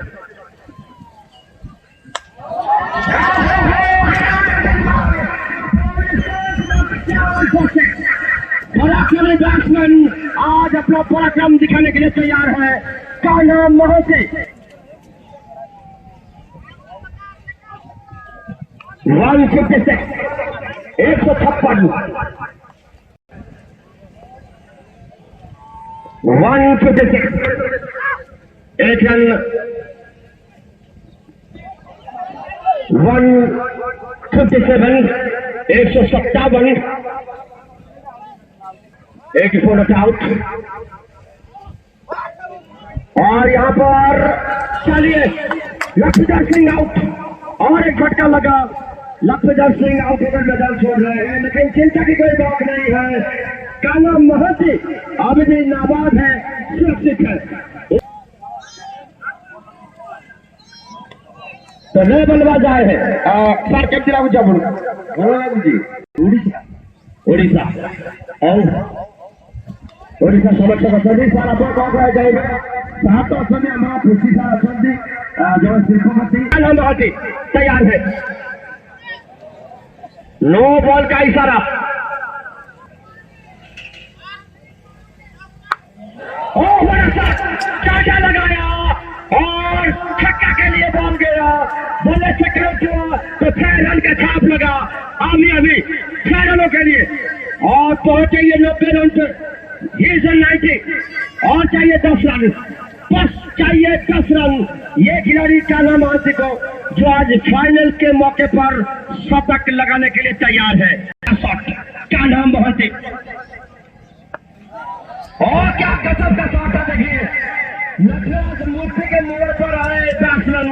पराक्रमी बैट्समैन आज अपना पराक्रम दिखाने के लिए तैयार है कान्हा महाजी। 156 156 156 एक रन 157 157 एक नॉट आउट। और यहाँ पर चलिए लक्ष्मीधर सिंह आउट और एक झटका लगा। लक्ष्मीधर सिंह आउट होकर मैदान छोड़ रहे हैं, लेकिन चिंता की कोई बात नहीं है। कान्हा महाजी अभी भी नाबाद है, सुरक्षित है। तो नए बल्लेबाज आए हैं सर के जिला जी उड़ीसा और ओडिशा समर्थक अଛନ୍ତି सर आप कौन कह जाएगा साहब तो अଛନ୍ତି हमारा खुशी सर अଛନ୍ତି जो शिल्पपति महाजी तैयार है। नो बॉल का इशारा चाचा लगाया और छक्का के लिए बॉल गया। बोले चक्कर हुआ तो 6 रन का छाप लगा अभी 6 रनों के लिए और पहुंचे ये 90 रन पे 90 और चाहिए 10 रन, बस चाहिए 10 रन। ये खिलाड़ी कान्हा महाजी को जो आज फाइनल के मौके पर शतक लगाने के लिए तैयार है। शॉट कान्हा महाजी और क्या गजब का शॉट है। देखिए नटराज मूर्ति के मोड़ पर आए बैट्समैन,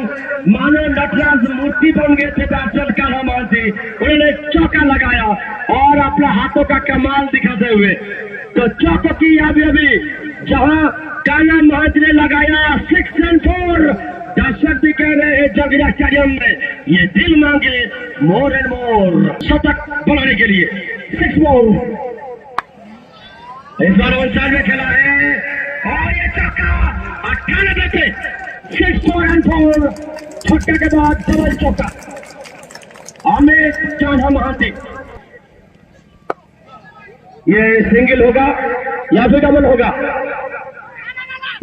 मानो नटराज मूर्ति बन गए थे बैट्समैन कान्हा महाजी। उन्होंने चौका लगाया और अपने हाथों का कमाल दिखाते हुए तो चौको की अभी जहां कान्हा महाजी ने लगाया 6 and 4। दर्शक भी कह रहे हैं जगीरा स्टेडियम में ये दिल मांगे मोर एंड मोर शतक बनाने के लिए 6 more। इस बार वंशाल में खेला है और ये चौका 98 पे 6 4 and 4 छक्के के बाद डबल चौका अमित कान्हा महाजी। ये सिंगल होगा या फिर डबल होगा?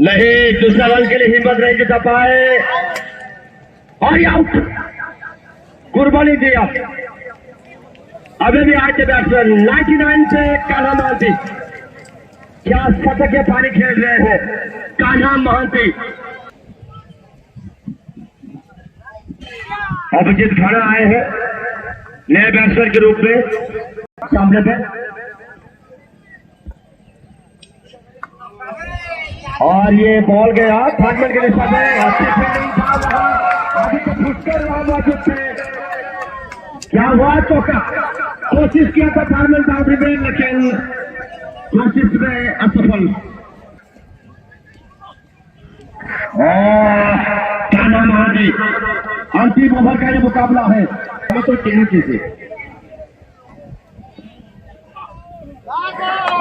नहीं, दूसरा बॉल के लिए हिम्मत नहीं जुटा पाए और आउट कुर्बानी दिया। अभी भी आए थे बैट्समैन 99 से कान्हा महाजी। क्या शतक के पानी खेल रहे हैं कान्हा महाजी। अभिजीत खाना आए हैं नए बैट्समैन के रूप में सामने पे और ये बॉल गया थर्डमैन के दिशा में। अच्छी फील्डिंग था वहां, अभी तो पुष्कर वहां मौजूद थे। क्या हुआ? चौका कोशिश किया था फार्मल बाउंड्री में, लेकिन कोशिश में असफल। और क्या नाम है, अंतिम ओवर का ये मुकाबला है, हमें तो कहनी चाहिए।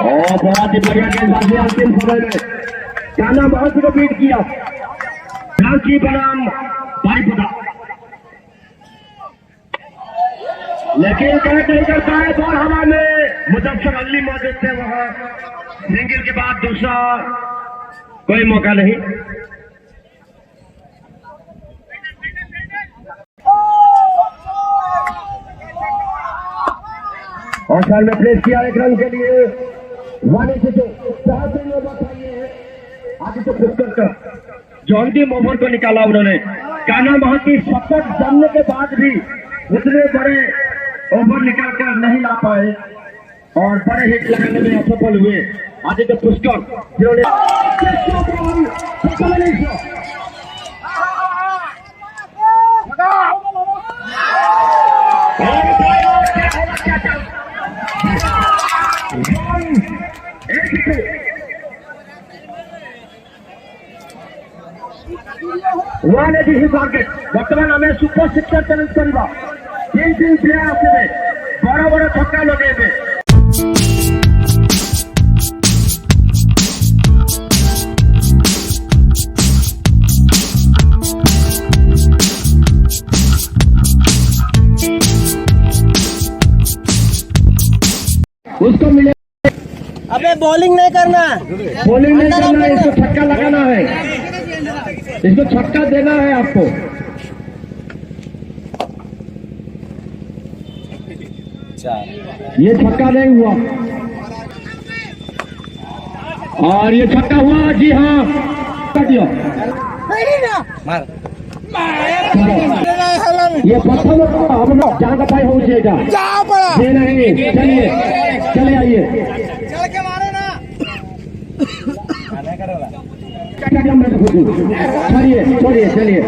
और बहुत ही बढ़िया गेंदबाजी अंतिम ओवर में, क्या नाम बहुत को बीट किया, झांसी बनाम भाईपुरा, लेकिन कैच नहीं कर पाए। बॉल हवा में, मुजफ्फर अली मौजूद थे वहां, सिंगल के बाद दूसरा कोई मौका नहीं। और साल में प्लेस किया एक रन के लिए, वाले से जो आगे तो पुष्कर का जो अंतिम ओवर को निकाला उन्होंने। कान्हा महंती शतक जमने के बाद भी उतने बड़े ओवर निकाल कर नहीं ला पाए और बड़े हिट लगाने में असफल हुए। आदित्य पुष्कर जिन्होंने बर्तमान आम सुपर 6 चैलेंज करवा 3 प्लेयर आसवे बड़ बड़ छक्का लगे। उसको मिले, अबे बॉलिंग नहीं करना, बॉलिंग नहीं करना है, इसको छक्का लगाना है, इसको छक्का देना है आपको। ये छक्का नहीं हुआ और ये छक्का हुआ, जी हाँ दिया। ये पत्थर हम जहाँ का पाई हो जाएगा, ये नहीं। चलिए चले आइए, चलिए छोड़िए चलिए।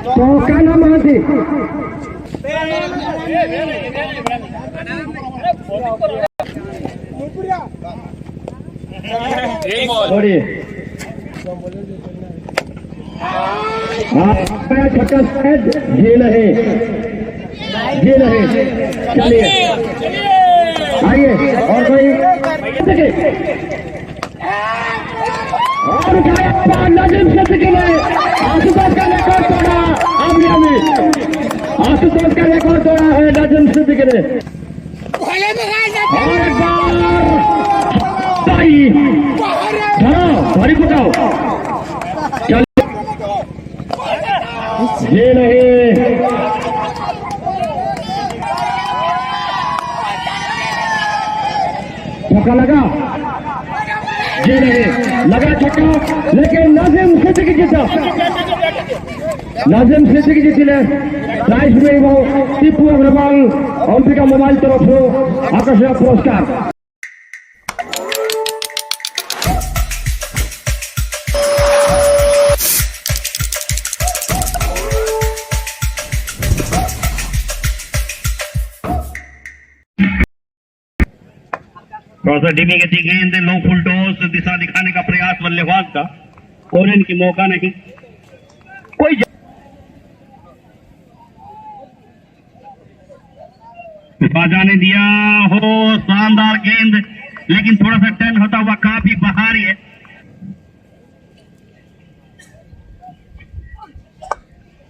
तो क्या नाम है, छोड़िए छक्का ये नहीं, ये नहीं। चलिए आइए और कोई और नजीम सिद्दीकी ने आशुतोष का रिकॉर्ड तोड़ा। आमिया में आशुतोष का रिकॉर्ड तोड़ा है नजीम सिद्दीकी ने। और एक बार भरी पकाओ, ये नहीं। छक्का लगा, ये नहीं लगा छक्का, लेकिन नाजिम सिद्दीकी जीता। नाजिम सिद्दीकी जीतिले प्राइज मिଳିବ टीपू अग्रवाल अंबिका मोबाइल तरफରୁ आकर्षक पुरस्कार। थोड़ा सा धीमी गति गेंद, लो फुल टॉस, दिशा दिखाने का प्रयास बल्लेबाज का, और इनकी मौका नहीं, कोई जाने दिया हो। शानदार गेंद, लेकिन थोड़ा सा टर्न होता हुआ काफी बाहर है।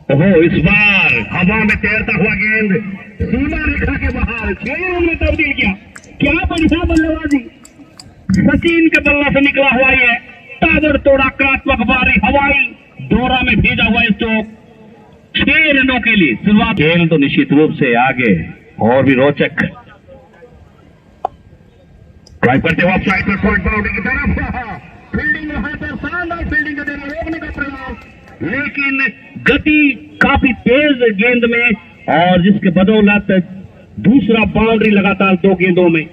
ओहो, इस बार हवा में तैरता हुआ गेंद सीमा रेखा के बाहर 6 रन में तब्दील किया। क्या बढ़िया बल्लेबाजी, सचिन के बल्ला से निकला हुआ है, ताबड़तोड़ आक्रामक बारी हवाई दौरा में भेजा हुआ स्ट्रोक 6 रनों के लिए शुरुआत। खेल तो निश्चित रूप से आगे और भी रोचक। ड्राइव करते हुए साइड पर शॉर्ट बाउंड्री की तरफ, फील्डिंग वहां पर शानदार फील्डिंग के जरिए रोकने का प्रयास, लेकिन गति काफी तेज गेंद में, और जिसके बदौलत दूसरा बाउंड्री लगातार 2 गेंदों में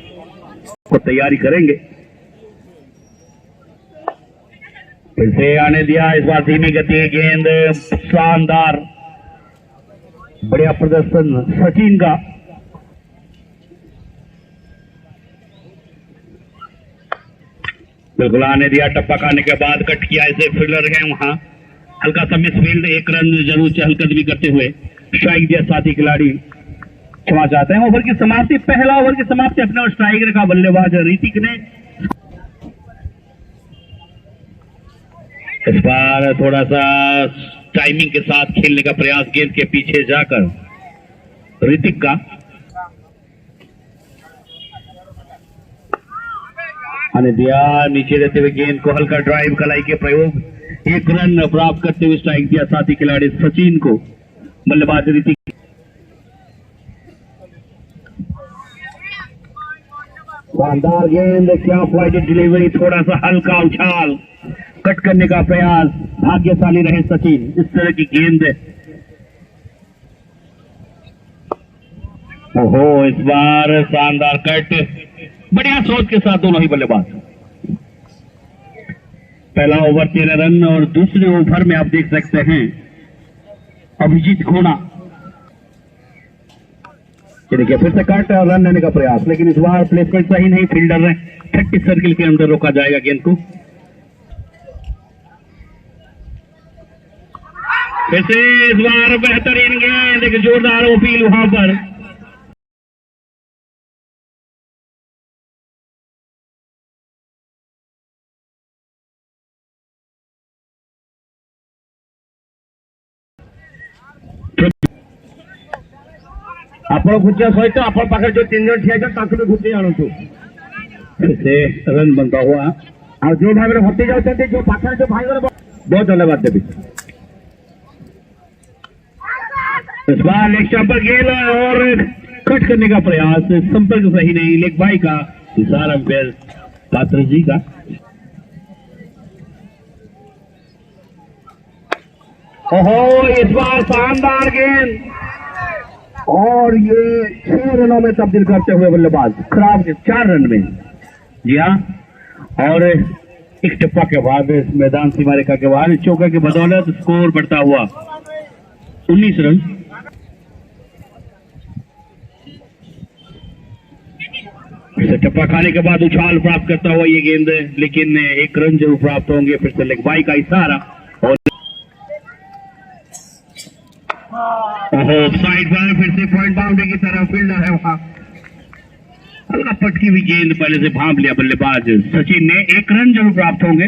को तैयारी करेंगे। फिर से आने दिया, इस बार धीमी गति गेंद, शानदार बढ़िया प्रदर्शन सचिन का। बिल्कुल आने दिया, टप्पा खाने के बाद कट किया, ऐसे फील्डर है वहां, हल्का सा मिस फील्ड, एक रन जरूर चहलकदमी करते हुए स्ट्राइक दिया साथी खिलाड़ी। क्षमा चाहते हैं, ओवर की समाप्ति, पहला ओवर की समाप्ति अपने स्ट्राइक रखा बल्लेबाज ऋतिक ने। इस बार थोड़ा सा टाइमिंग के साथ खेलने का प्रयास गेंद के पीछे जाकर ऋतिक का, आने दिया, नीचे रहते हुए गेंद को हल्का ड्राइव कलाई के प्रयोग, एक रन प्राप्त करते हुए स्ट्राइक दिया साथी खिलाड़ी सचिन को, बल्लेबाज ऋतिक। शानदार गेंद, क्या फ्लाइटेड डिलीवरी, थोड़ा सा हल्का उछाल, कट करने का प्रयास, भाग्यशाली रहे सचिन। इस तरह की गेंद, ओहो, इस बार शानदार कट, बढ़िया सोच के साथ दोनों ही बल्लेबाज। पहला ओवर 13 रन और दूसरे ओवर में आप देख सकते हैं अभिजीत घोड़ा, देखिए फिर से कट और रन लेने का प्रयास, लेकिन इस बार प्लेसमेंट सही नहीं, फील्डर ने 30 सर्किल के अंदर रोका जाएगा गेंद को। फिर से इस बार बेहतरीन गेंद, एक जोरदार अपील वहां पर, ଆପଣ ଘୁଞ୍ଚିବା ସହିତ ଆପଣ ପାଖରେ ଯୋଉ 3 ଜଣ ଠିଆ ହେଇଛନ୍ତି ତାଙ୍କୁ ବି ଘୁଞ୍ଚେଇ ଆଣନ୍ତୁ। ସେ ରन बनता हुआ, ଆଉ ଯୋଉ ଭାବରେ ହଟି ଯାଉଛନ୍ତି, ଯୋଉ ପାଖରେ ଯୋଉ ଭାଇଙ୍କର, बहुत धन्यवाद देवी। इस बार लेग स्टंप पर गेंद और कट करने का प्रयास, संपर्क सही नहीं, लेग बाई का इशारा अंपायर पात्र जी का। ओहो, इस बार शानदार गेंद और ये 6 रनों में तब्दील करते हुए बल्लेबाज, खराब के 4 रन में, जी हाँ, और एक टप्पा के बाद इस मैदान सीमा रेखा के बाद चौका की बदौलत स्कोर बढ़ता हुआ 19 रन। फिर टप्पा खाने के बाद उछाल प्राप्त करता हुआ ये गेंद, लेकिन 1 रन जरूर प्राप्त होंगे। फिर से लेग बाई का इशारा और साइड पर फिर से पॉइंट बाउंड्री की तरफ फील्डर है वहां, हल्का पटकी हुई गेंद पहले से भांप लिया बल्लेबाज सचिन ने, 1 रन जरूर प्राप्त होंगे।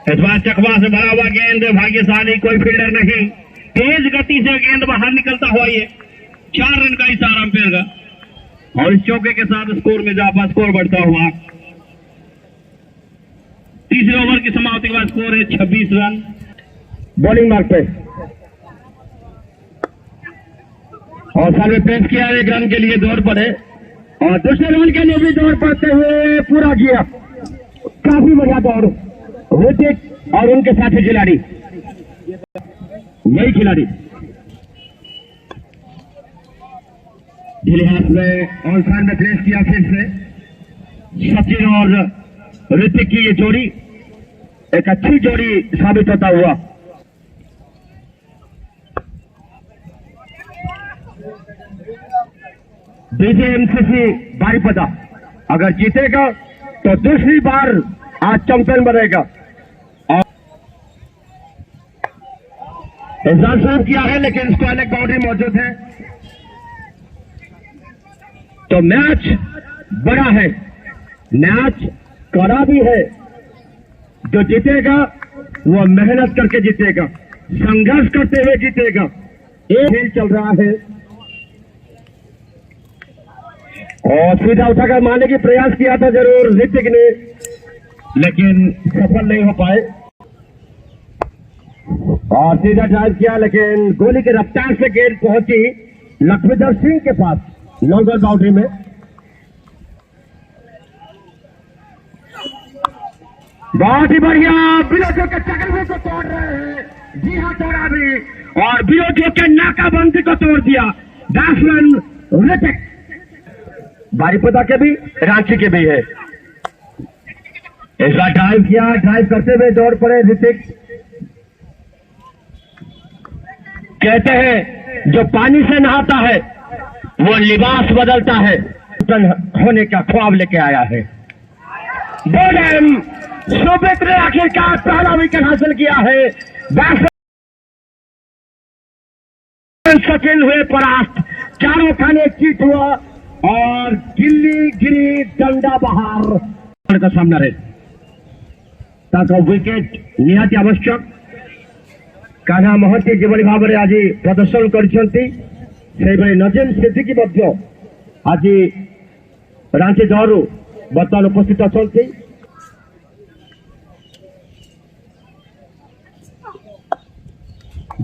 इस बार चकवा से भरा हुआ गेंद, भाग्यशाली कोई फील्डर नहीं, तेज गति से गेंद बाहर निकलता हुआ ये 4 रन का इशारा अंपायर का, और इस चौके के साथ स्कोर में इजाफा, स्कोर बढ़ता हुआ। तीसरे ओवर की समाप्ति के बाद स्कोर है 26 रन। बॉलिंग मार्क पे और साल में पेश किया, 1 रन के लिए दौड़ पड़े और दूसरे रन के लिए भी दौड़ पड़ते हुए पूरा किया, काफी बढ़िया दौड़, ऋतिक और उनके साथी खिलाड़ी, यही खिलाड़ी ढीले हाथ में ऑन साइड में प्लेस किया। फिर से सचिन और ऋतिक की ये जोड़ी एक अच्छी जोड़ी साबित होता हुआ। बीजेएमसीसी बारीपदा अगर जीतेगा तो दूसरी बार आज चैंपियन बनेगा, और इंतजार शुरू किया है लेकिन इसको अलग बाउंड्री मौजूद है, तो मैच बड़ा है, मैच कड़ा भी है। जो जीतेगा वो मेहनत करके जीतेगा, संघर्ष करते हुए जीतेगा। एक खेल चल रहा है और सीधा उठाकर मारने की प्रयास किया था जरूर ऋतिक ने, लेकिन सफल नहीं हो पाए, और सीधा ड्राइव किया लेकिन गोली की रफ्तार से गेंद पहुंची लक्ष्मीधर सिंह के पास लॉन्गर बाउंड्री में। बहुत ही बढ़िया, विरोधियों के चक्रव्यूह को तोड़ रहे हैं, जी हाँ तोड़ा भी, और विरोधियों के नाकाबंदी को तोड़ दिया। 10 रन ऋतिक, बारीपदा के भी रांची के भी है। ऐसा ड्राइव किया, ड्राइव करते हुए दौड़ पड़े ऋतिक। कहते हैं जो पानी से नहाता है वो लिबास बदलता है, होने का ख्वाब लेके आया है। बोलेम सुमित ने आखिरकार पहला विकेट हासिल किया है। सचिन हुए परास्त, चारों खाने चीत हुआ और गिल्ली गिरी डंडा बाहर का सामना रहे ताकि विकेट निहाती आवश्यक। कान्हा महंती जेभଳି ଭାବରେ ଆଜି ପ୍ରଦର୍ଶନ କରିଛନ୍ତି ସେହିଭଳି ନଜିମ୍ ସିଦ୍ଦିକୀ ମଧ୍ୟ ଆଜି ରାଞ୍ଚି ଦଳରୁ ବର୍ତ୍ତମାନ ଉପସ୍ଥିତ ଅଛନ୍ତି।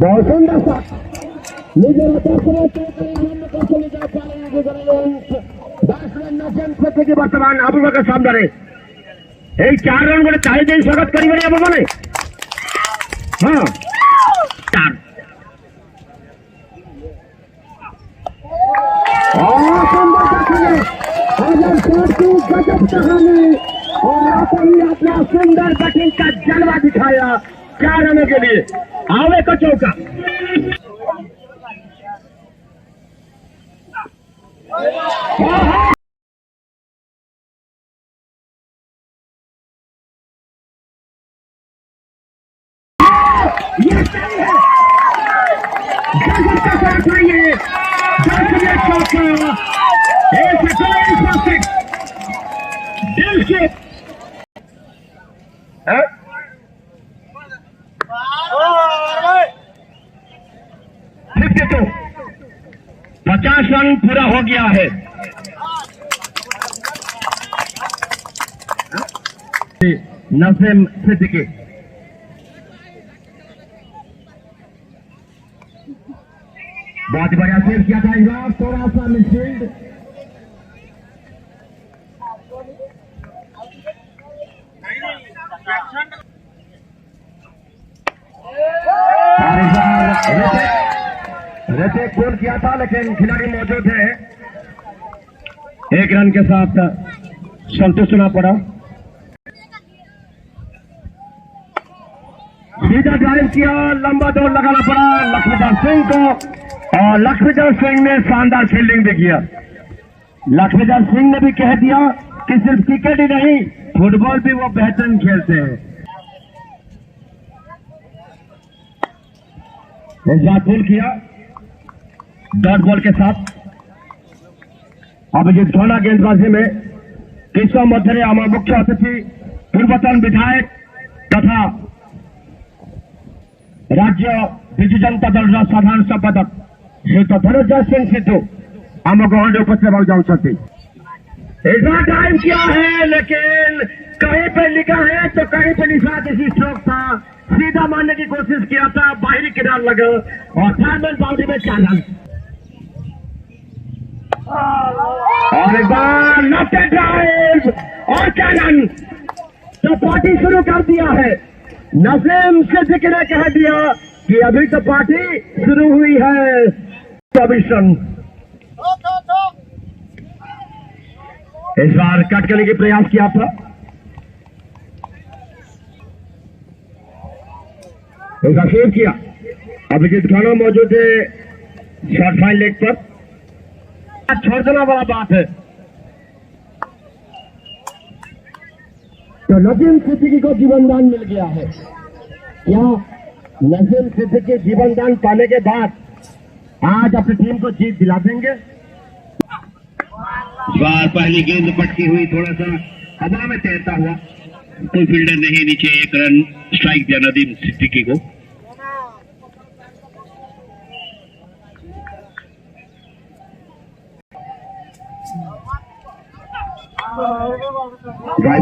बहुत सुंदर सा ନିଜର बैट्समैन नजीम सिद्दीकी ବର୍ତ୍ତମାନ ଆବୁ ବକର ସାମ୍ନାରେ ଏଇ 4 ରନ୍ ଗୋଟେ ଚାଳି ଦେଇ ସ୍ୱାଗତ କରିବେନି ଆପଣମାନେ। ହଁ 4 और अपना सुंदर बैटिंग का जलवा दिखाया 4 रनों के लिए। आवे को चौका, ये सही है, गजब का शॉट है ये, 10 विकेट चौका, दिल से 50 रन पूरा हो गया है। नजीम सिद्दीकी बहुत बढ़िया सेव किया था इस बार, थोड़ा सा मिसफील्ड। ऋतिक गोल किया था लेकिन खिलाड़ी मौजूद है, 1 रन के साथ संतुष्ट होना पड़ा। सीधा ड्राइव किया, लंबा दौड़ लगाना पड़ा लक्ष्मीधर सिंह को और लक्ष्मीधर सिंह ने शानदार फील्डिंग भी किया। लक्ष्मीधर सिंह ने भी कह दिया कि सिर्फ क्रिकेट ही नहीं फुटबॉल भी वो बेहतरीन खेलते हैं। इस बार पुल किया डॉट बॉल के साथ। अभिजीत खन्ना गेंदबाजी में, केशव मध्य हमारे मुख्य अतिथि पूर्वतन विधायक तथा राज्य बिजू जनता दल साधारण संपादक श्री धनंजय सिंह सिद्धू आम गहन उपस्थित जाऊँगी। ऐसा टाइम किया है लेकिन कहीं पे लिखा है तो कहीं पे निशान इसी स्ट्रोक था, सीधा मारने की कोशिश किया था, बाहरी किनार लगा और फाइनल बाउंड्री में 4 रन। और एक बार लेफ्ट ड्राइव और 4 रन। तो पार्टी शुरू कर दिया है। नजीम सिद्दीकी ने कह दिया कि अभी तो पार्टी शुरू हुई है। 24 रन। इस बार कट करने की प्रयास किया था, उसका सेव किया। अभिजीत खन्ना मौजूद है शॉर्ट फाइन लेग पर, छोड़ देना बड़ा बात है। तो नजीम सिद्दीकी को जीवनदान मिल गया है। क्या नजीम सिद्दीकी जीवनदान पाने के बाद आज अपनी टीम को जीत दिला देंगे? इस बार पहली गेंद पटकी हुई, थोड़ा सा हवा में तैरता हुआ, कोई फील्डर नहीं, नीचे 1 रन स्ट्राइक दिया नजीम सिद्दीकी को। वहां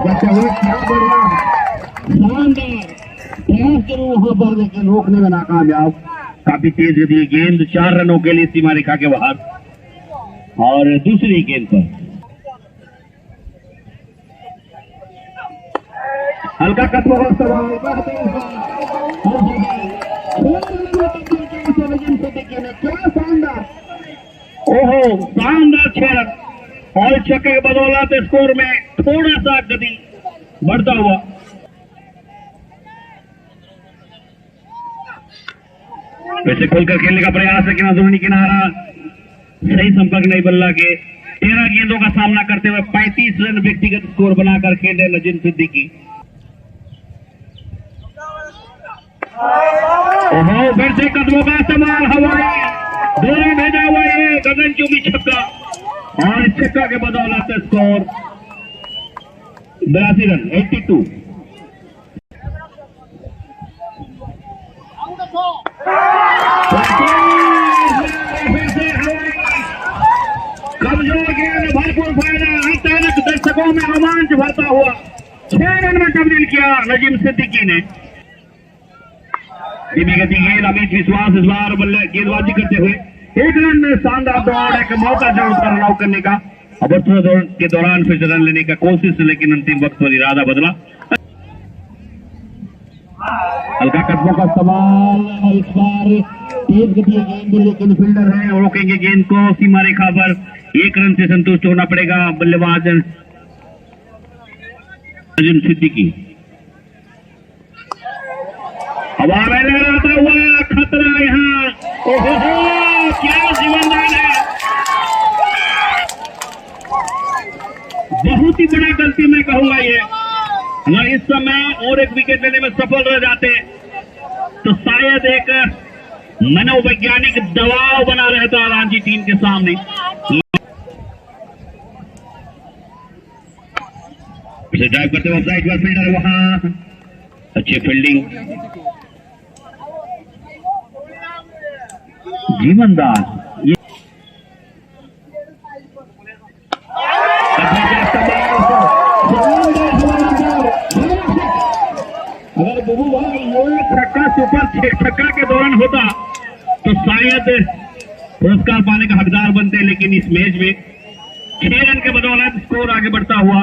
पर लेकिन रोकने में नाकामयाब, काफी तेज गति गेंद 4 रनों के लिए सीमा रेखा के बाहर। और दूसरी गेंद पर हल्का कदम ओहो शानदार 6 रन और छक्के के बदौलत स्कोर में थोड़ा सा गति बढ़ता हुआ। वैसे खोलकर खेलने का प्रयास है, किनारा सही संपर्क नहीं बल्ला के 13 गेंदों का सामना करते हुए 35 रन व्यक्तिगत स्कोर बनाकर खेले नजीम सिद्दीकी। ओहो, फिर से कदमों का इस्तेमाल, हवाई दोनों भेजा हुआ है गगनचुंबी छक्का, और इस छक्का के बदौलत स्कोर 82 रन 82। कमजोर गेंद, भरपूर फायदा, अचानक दर्शकों में रोमांच भरता हुआ 6 रन में तब्दील किया नजीम सिद्दीकी ने। धीमी गति गेंद, अमित विश्वास इस बार बल्ले गेंदबाजी करते हुए 1 रन में शानदार दौड़, एक मौका जोड़कर रन आउट करने का, अबरसों दौड़ के दौरान फिर से रन लेने का कोशिश, लेकिन अंतिम वक्त पर इरादा बदला। हल्का कदमों का सवाल, इस बार तेज गति गेंद, लेकिन फील्डर है, रोकेंगे गेंद को सीमा रेखा पर। 1 रन से संतुष्ट होना पड़ेगा बल्लेबाज नजीम सिद्दीकी। हवा में लहराता हुआ खतरा यहाँ, ओहो क्या जीवनदान है, बहुत ही बड़ा गलती मैं कहूंगा ये। अगर इस समय और एक विकेट लेने में सफल रह जाते तो शायद एक मनोवैज्ञानिक दबाव बना रहता रांची टीम के सामने। उसे ड्राइव करते हुए ऑफसाइड पर फील्डर वहां, अच्छी फील्डिंग, जीवनदास ये अगर बुबू भाई ये छक्का सुपर छक्का के दौरान होता तो शायद पुरस्कार पाने का हकदार बनते, लेकिन इस मैच में 6 रन के बदौलत स्कोर आगे बढ़ता हुआ।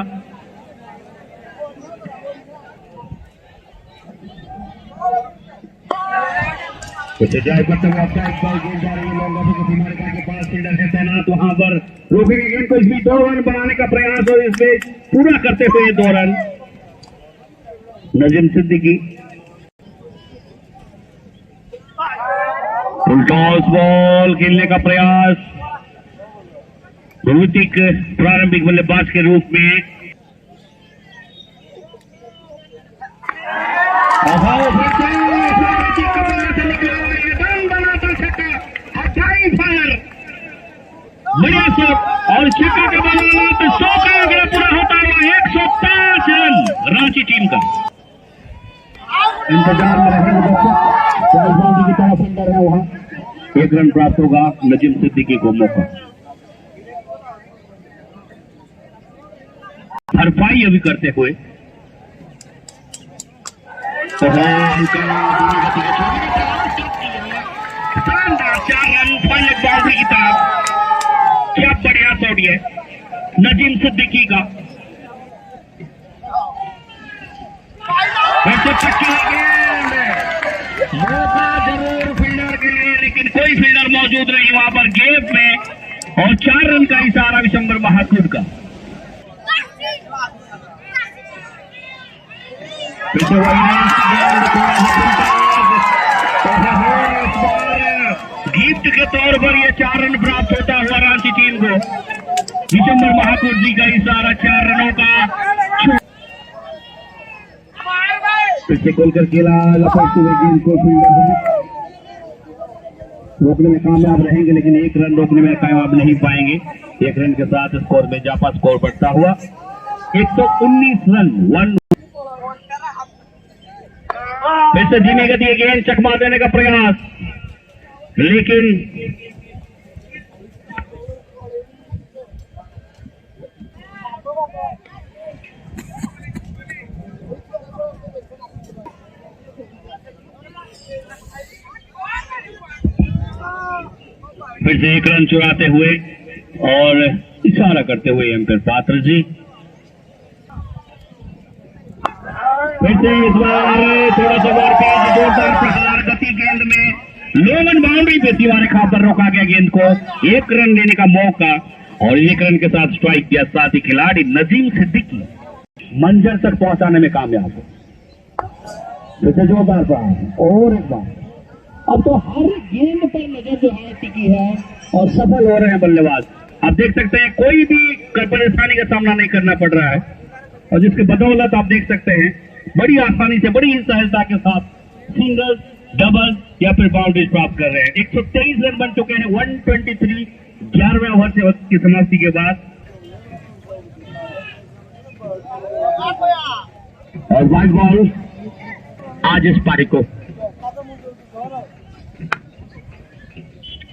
तैनात वहां पर रोकेंगे गेंद को, इसमें 2 रन बनाने का प्रयास और इसमें पूरा करते हुए 2 run Nazim Siddiqui. Full toss ball खेलने का प्रयास, ऋतिक प्रारंभिक बल्लेबाज के रूप में। बढ़िया शॉट और छक्का का बल्ला, तो 100 का आंकड़ा पूरा होता हुआ 105 रन रांची टीम का। इंतजार में रहेंगे की तरफ अंदर है वहां, 1 रन प्राप्त होगा नजीम सिद्दीकी को मौका। भरपाई अभी करते हुए शानदार 4 रन पहले बाउंड्री की तरफ। क्या बढ़िया शॉट है नजीम सिद्दीकी का। मौका जरूर फील्डर के लिए, लेकिन कोई फील्डर मौजूद नहीं वहां पर गेप में, और 4 रन का इशारा विशंबर महाकुड का। गिफ्ट के तौर पर यह 4 रन प्राप्त होता हुआ रांची टीम को। विशंबर महाकुड जी का इशारा 4 रनों का। फिर से खोलकर खेला, लपकते हुए गेंद को फील्डर रोकने में कामयाब रहेंगे, लेकिन 1 रन रोकने में कामयाब नहीं पाएंगे। 1 रन के साथ स्कोर में जापा स्कोर बढ़ता हुआ 119 रन 1। फिर से धीमी गति गेंद, चकमा देने का प्रयास, लेकिन फिर से 1 रन चुराते हुए और इशारा करते हुए एम्पायर पात्र जी। फिर से इस बार थोड़ा सा बार तेज जोरदार प्रहार, गति गेंद में लोमन बाउंड्री पे सीमा रेखा पर रोका गया गेंद को। 1 रन लेने का मौका और 1 रन के साथ स्ट्राइक किया। साथ ही खिलाड़ी नजीम सिद्दीकी मंजर तक पहुंचाने में कामयाब हो। फिर से जोरदार प्रहार और एक बार अब तो हर गेंद पर नजर जो है टिकी है और सफल हो रहे हैं बल्लेबाज। आप देख सकते हैं कोई भी परेशानी का सामना नहीं करना पड़ रहा है और जिसके बदौलत आप देख सकते हैं बड़ी आसानी से बड़ी सहजता के साथ सिंगल डबल या फिर बाउंड्री प्राप्त कर रहे हैं। 123 रन बन चुके हैं 123 11वें ओवर से की समाप्ति के बाद। और वाइड बॉल आज इस पारी को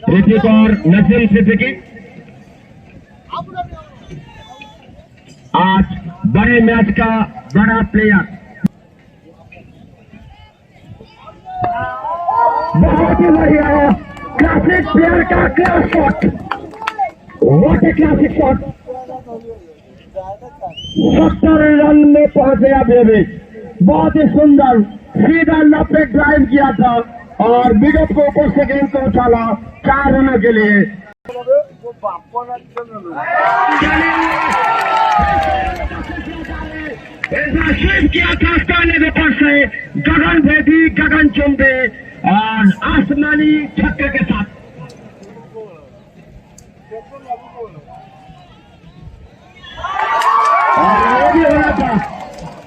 ऋतिक और नसीम सिद्दीकी आज बड़े मैच का बड़ा प्लेयर। बहुत ही बढ़िया क्लासिक प्लेयर का class shot. What a classic shot. 70 run में पहुंचे बेबी। बहुत ही सुंदर सीधा लपे ड्राइव किया था और विगत को ऊपर से गेंद को उछाला 4 रनों के लिए। ऐसा शिव किया था स्थानीय ऊपर से गगन भेदी गगन चुंबे और आसमानी छक्के के साथ। और ये भी होना था,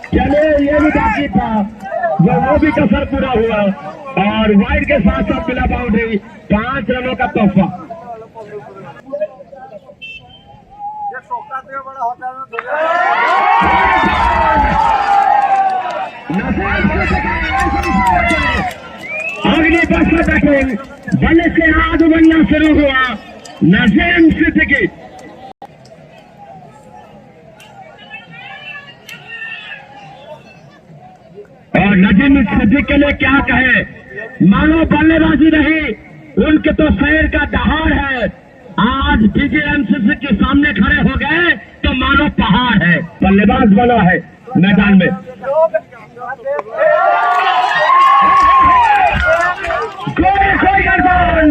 चले ये भी बाकी था जो वो भी कसर पूरा हुआ और वाइड के साथ साथ मिला बाउंड्री। 5 रनों का तोहफा। अगली बस बैटिंग बल्ले से हाथ बनना शुरू हुआ। नसीम सिद्दीकी और नजीम सिद्दीकी के लिए क्या कहे, मानो बल्लेबाजी नहीं उनके तो शहर का दहाड़ है। आज बीजेएमसीसी के सामने खड़े हो गए तो मानो पहाड़ है। बल्लेबाज बना है मैदान में। कोई बॉल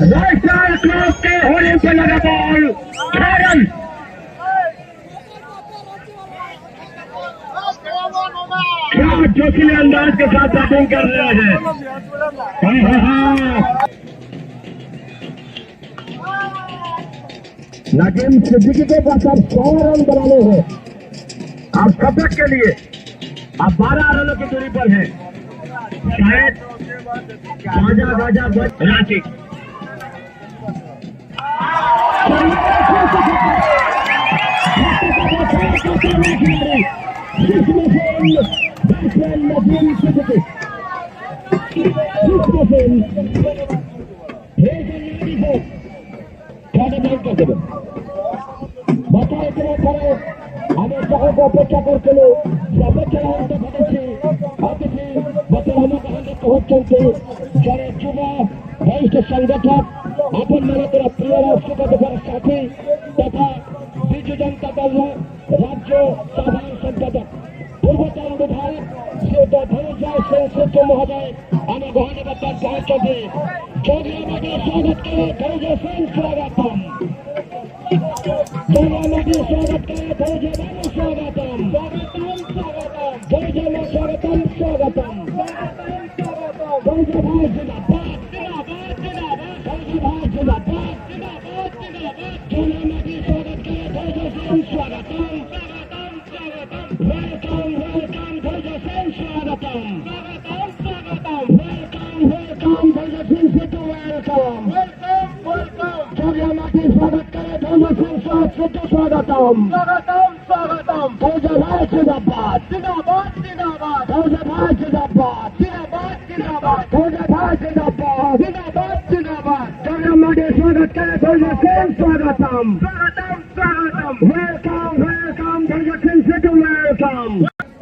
राइट साइड क्लॉक के होने पर लगा बॉल 6 रन। क्या जोशीले अंदाज के साथ बैटिंग कर रहे हैं। नजीम सिद्दीकी के पास अब 100 रन बनाने हैं। आप शतक के लिए अब 12 रनों की दूरी पर है। शायद गाजा रांची हमें जगह को अपेक्षा करते पहुंचते जड़े युवा वरिष्ठ संगठक अपन मेरा प्रिय साथी तथा बिजू जनता दल राज्य साधारण संपादक पूर्वतन विधायक श्री धनुजा महोदय हमें गहने तक पहुंचते स्वागत करें धनुजा सिंह स्वागतम। स्वागत करें धनुजा स्वागतम स्वागतम स्वागतम।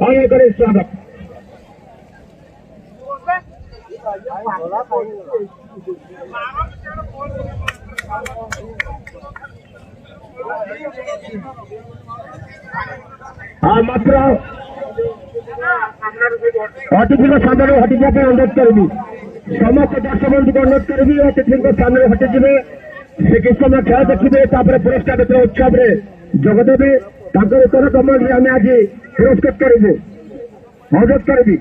आगे करें स्वागत। मात्र अतिथि को सामने हटि जाए अनुरोध करी समस्त दर्शक बंधु को अनुरोध करी अतिथि को सामने हटिजे से किस समय खेल देखिए पुरस्कार वितरण उत्सव जोगदेवे उत्तर कमल आम आज पुरस्कृत करूँ सहयोग करी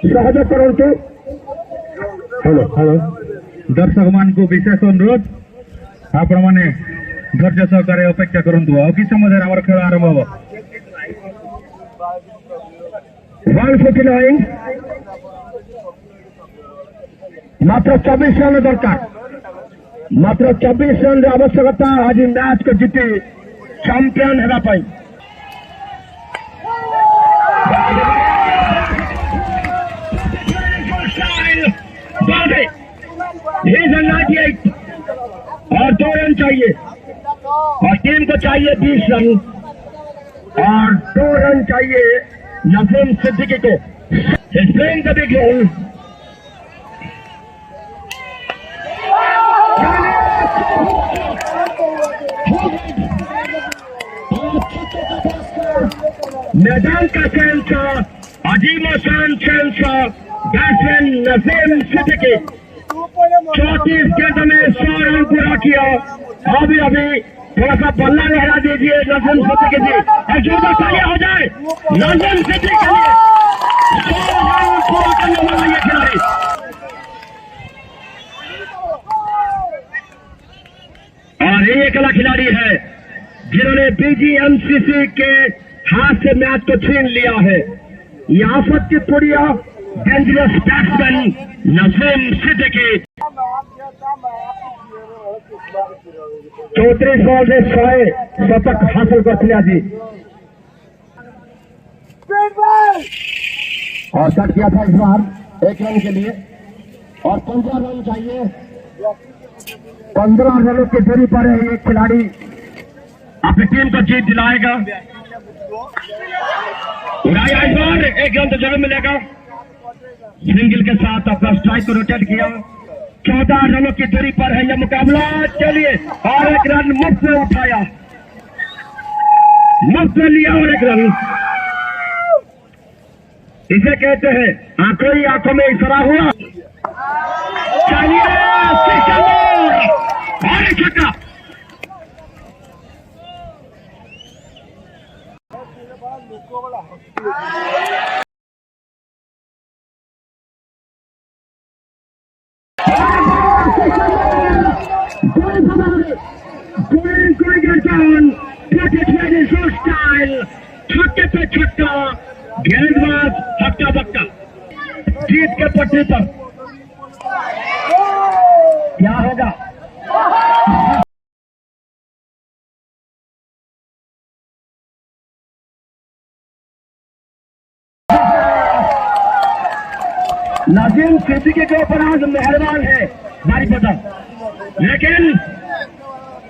सहयोग करूँ। हेलो हेलो दर्शक मान को विशेष अनुरोध आपण माने धैर्य सहकारे अपेक्षा करंतु और कि समय हमर खेल आरंभ हो 149 मात्र 24 रन दरकार मात्र 24 रन आवश्यकता आज मैच को जीते चैंपियन हेबा पाई He's a 98 और 2 रन चाहिए और टीम को चाहिए 20 रन और 2 रन चाहिए नसीम सिद्दीकी को He's playing the big role मैदान का चयन था अजीम शान चयन था बैट्समैन नसीम सिद्दीकी 34 गेंद में 100 रन पूरा किया अभी थोड़ा सा बल्ला लहरा दीजिए नसीम सिद्दीकी जी और जोरदार तालियां हो जाए नसीम सिद्दीकी के लिए 100 रन पूरा करने वाला ये खिलाड़ी और ये अकेला खिलाड़ी है जिन्होंने बीजीएमसीसी के हाथ से मैच को छीन लिया है ये आफत की पुड़िया dangerous batsman Naseem Siddiqui 34 ball से 100 शतक हासिल कर लिया जी और शट किया था इस बार 1 रन के लिए और 15 रन चाहिए 15 रनों की दूरी पर है ये खिलाड़ी अपनी टीम को जीत दिलाएगा उड़ाया इस बार 1 रन तो जरूर मिलेगा सिंगल के साथ अपना स्ट्राइक को रोटेट किया 14 रनों की दूरी पर है यह मुकाबला चलिए और 1 रन मुफ्त में उठाया मुफ्त में लिया और 1 रन इसे कहते हैं आंखों ही आंखों में इशारा हुआ चलिए और एक छक्का छक्के पे छक्का गेंदबाज हक्का बक्का जीत के पटरी पर क्या होगा नसीम सिद्दीकी के ऊपर आज मेहरबान है भारी पता लेकिन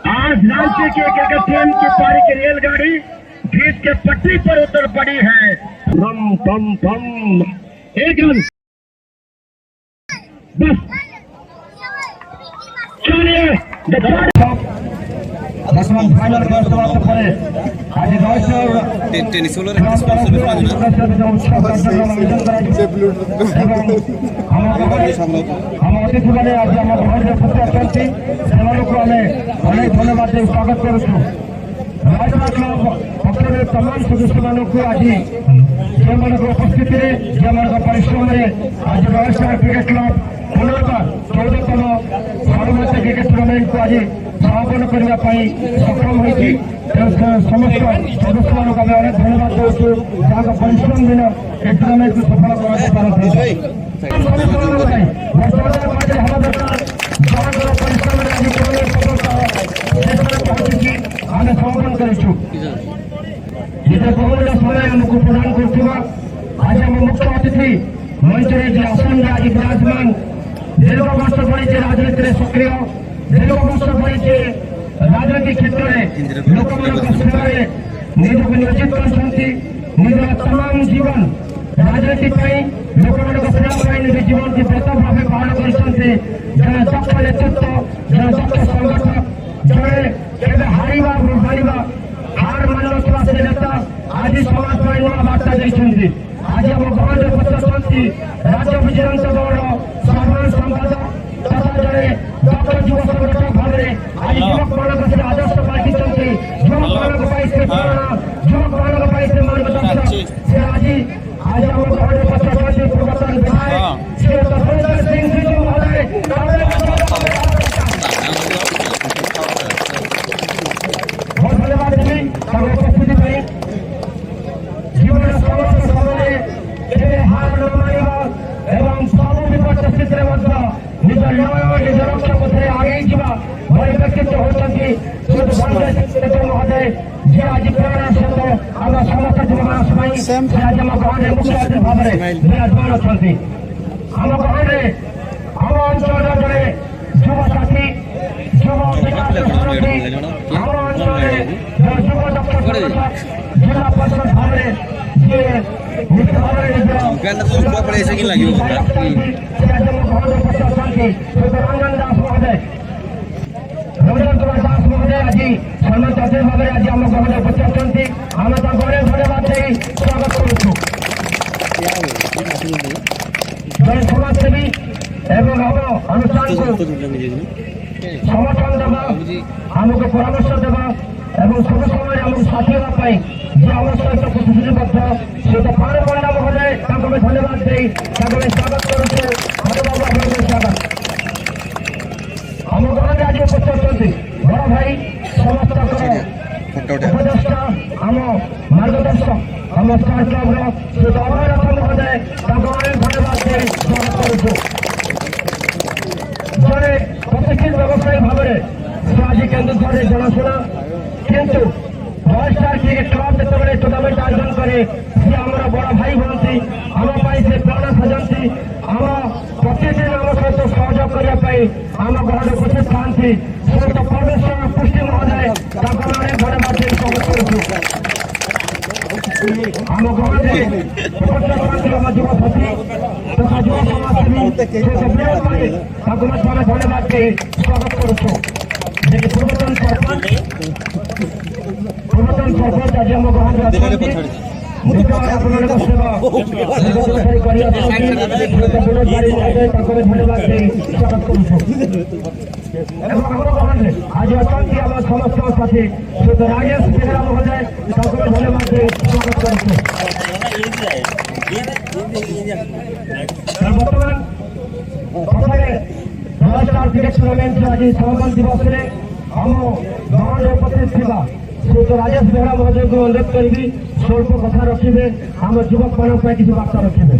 आज राज्य की क्रिकेट टीम की पारी की रेलगाड़ी जीत के पटरी पर उतर पड़ी है रम पम पम 1 रन बस चलिए फाइनल टेनिस वालों ने धन्यवाद स्वागत करुछु तमाम सदस्य मानक आज जो उपस्थित जो परिश्रम आज व्यवसाय क्रिकेट क्लब पुनर्बार 14तम भारत क्रिकेट टूर्नामेंट को आज समापन करने सक्षम होती समस्त सदस्य मानक आम अनेक धन्यवाद दूसु जहाँ परिश्रम दिन ए टूर्नामेंट को सफल आम समापन करूँ बहुमूल्य समय आमको प्रदान करुवा आज आम मुख्य अतिथि मंच में आसन आज विराजमान दीर्घ वर्ष बढ़ी राजनीति सक्रिय दीर्घ वर्ष बढ़ी राजनीति क्षेत्र में लोक सेवार निज को नियोजित कर तमाम जीवन राजनीति लोक सेवा निज जीवन की व्रत भाव पालन कर जड़े दक्ष नेतृत्व जड़े दक्ष संगठक जड़े हारिबा हारिबा हार मान से नेता आज समाज पर नुआ बार्ता देते आज आम गहन पचासी राज्य विजिलेंस बोर्ड साधारण संपादक तथा जड़े दक्ष युव संगठक भाव में आज युवक मान आदर्श पार्टी युवक मान से प्रेरणा युवक मान से मार्गदर्शक से आज आज आम गहन पचासी पूर्वतन विधायक श्री तपेंद्र सिंह जी କେବେ ହାର ନ ମାନିବ ଏବଂ ସବୁ ବିପଦ ସ୍ଥିତିରେ ମଧ୍ୟ ନିଜ ଲୟ ନିଜ ଲକ୍ଷ୍ୟ ପଥରେ ଆଗେଇ ଯିବା ଭଳି ବ୍ୟକ୍ତିତ୍ୱ ହେଉଛନ୍ତି ମହୋଦୟ, ଯିଏ ଆଜି ପ୍ରେରଣା ସହିତ ଆମ ସମସ୍ତ ଯୁବମାନଙ୍କ ପାଇଁ ସେ ଆଜି ଆମ ଗହଣରେ ମୁଖ୍ୟ ଅତିଥି ଭାବରେ ବିରାଜମାନ ଅଛନ୍ତି। ଆମ ଗହଣରେ ଆମ ଅଞ୍ଚଳର ଜଣେ ଯୁବ ସାଥୀ ଯୁବ ବିକାଶ ସମିତି ଆମ ଅଞ୍ଚଳରେ ଯୁବ ଦକ୍ଷ ଜିଲ୍ଲା ପରିଷଦ ଭାବରେ ଯିଏ ନିଶ୍ଚିତ ଭାବରେ ନିଜର ସେ ଆଜି ଆମ ଗହଣରେ ଉପସ୍ଥିତ ଅଛନ୍ତି ରଞ୍ଜନ ଦାସ ମହୋଦୟ। ରଞ୍ଜନ କୁମାର ଦାସ ମହୋଦୟ ଆଜି ସମ୍ମାନିତ ଅତିଥି ଭାବରେ ଆଜି ଆମ ଗହଣରେ ଉପସ୍ଥିତ ଅଛନ୍ତି। ଆମେ ତାଙ୍କୁ ଅନେକ ଧନ୍ୟବାଦ ଦେଇ ସ୍ୱାଗତ କରୁଛୁ। ଜଣେ ସମାଜସେବୀ ଏବଂ ଆମ ଅନୁଷ୍ଠାନକୁ ସମର୍ଥନ ଦେବା, ଆମକୁ ପରାମର୍ଶ ଦେବା ଏବଂ ସବୁ ସମୟରେ ଆମକୁ ସାଥି ହେବା ପାଇଁ ଯିଏ ଆମ ସହିତ ପ୍ରତିଶ୍ରୁତିବଦ୍ଧ ସେ ତ ପାଣି ପଣ୍ଡା ମହୋଦୟ, ତାଙ୍କୁ ଆମେ ଧନ୍ୟବାଦ ଦେଇ ତାଙ୍କୁ ଆମେ ସ୍ୱାଗତ କରୁଛୁ। ଧନ୍ୟବାଦ, ଆପଣଙ୍କୁ ସ୍ୱାଗତ। ଆମ ଗଣରେ ଆଜି ଉପସ୍ଥିତ ଅଛନ୍ତି ବଡ଼ ଭାଇ ସମସ୍ତଙ୍କର ଉପଦେଷ୍ଟା ଆମ ମାର୍ଗଦର୍ଶକ ଆମ ଷ୍ଟାର କ୍ଲବର ଶ୍ରୀ ଅଭୟରଥ ମହୋଦୟ, ତାଙ୍କୁ ଅନେକ ଧନ୍ୟବାଦ ଦେଇ ସ୍ୱାଗତ କରୁଛୁ। ଜଣେ ପ୍ରତିଷ୍ଠିତ ବ୍ୟବସାୟୀ ଭାବରେ ସେ ଆଜି କେନ୍ଦୁଝରରେ ଜଣାଶୁଣା, କିନ୍ତୁ ରୟଷ୍ଟାର କ୍ରିକେଟ କ୍ଲବ ଯେତେବେଳେ ଟୁର୍ଣ୍ଣାମେଣ୍ଟ ଆୟୋଜନ କରେ ସେ ଆମର ବଡ଼ ଭାଇ ହୁଅନ୍ତି, ଆମ ପାଇଁ ସେ ପ୍ରେରଣା ସଜାନ୍ତି, ଆମ ପ୍ରତିଦିନ ଆମ ସହିତ ସହଯୋଗ କରିବା ପାଇଁ ଆମ ଗହଣରେ ଉପସ୍ଥିତ ଥାନ୍ତି। ଶ୍ରୀଯୁକ୍ତ ପରମେଶ୍ୱର ପୁଷ୍ଟି ମହୋଦୟ, ତାଙ୍କୁ ଆମେ ଅନେକ ଧନ୍ୟବାଦ ଦେଇ ସ୍ୱାଗତ କରୁଛୁ। ଆମ ଗହଣରେ ଉପସ୍ଥିତ ଥାନ୍ତି ଆମ ଯୁବସାଥୀ ତଥା ଯୁବ ସମାଜସେବୀ ତାଙ୍କୁ ମଧ୍ୟ ଆମେ ଧନ୍ୟବାଦ ଦେଇ ସ୍ୱାଗତ କରୁଛୁ। ପୂର୍ବତନ ସରପଞ୍ଚ ଆଜି ଆମ ଗହଣରେ ଅଛନ୍ତି, ଆପଣମାନଙ୍କ ସେବା କରିବା ତାଙ୍କୁ ଧନ୍ୟବାଦ ଦେଇ ସ୍ୱାଗତ କରୁଛୁ। ଏବଂ ଆମର ଗହଣରେ ଆଜି ଅଛନ୍ତି ଆମ ସମସ୍ତଙ୍କ ସାଥୀ ଶ୍ରୀ ରାଜେଶ ବେହେରା ମହୋଦୟ, ତାଙ୍କୁ ଧନ୍ୟବାଦ ଦେଇ ସ୍ୱାଗତ କରୁଛୁ। ବର୍ତ୍ତମାନ କଥାରେ ରୟଷ୍ଟାର କ୍ରିକେଟ ଟୁର୍ଣ୍ଣାମେଣ୍ଟ ଆଜି ସମାପନ ଦିବସରେ ଆମ ଗହଣରେ ଉପସ୍ଥିତ ଥିବା ଶ୍ରୀ ରାଜେଶ ବେହେରା ମହୋଦୟଙ୍କୁ ଅନୁରୋଧ କରିବି ସ୍ୱଳ୍ପ କଥା ରଖିବେ, ଆମ ଯୁବକମାନଙ୍କ ପାଇଁ କିଛି ବାର୍ତ୍ତା ରଖିବେ।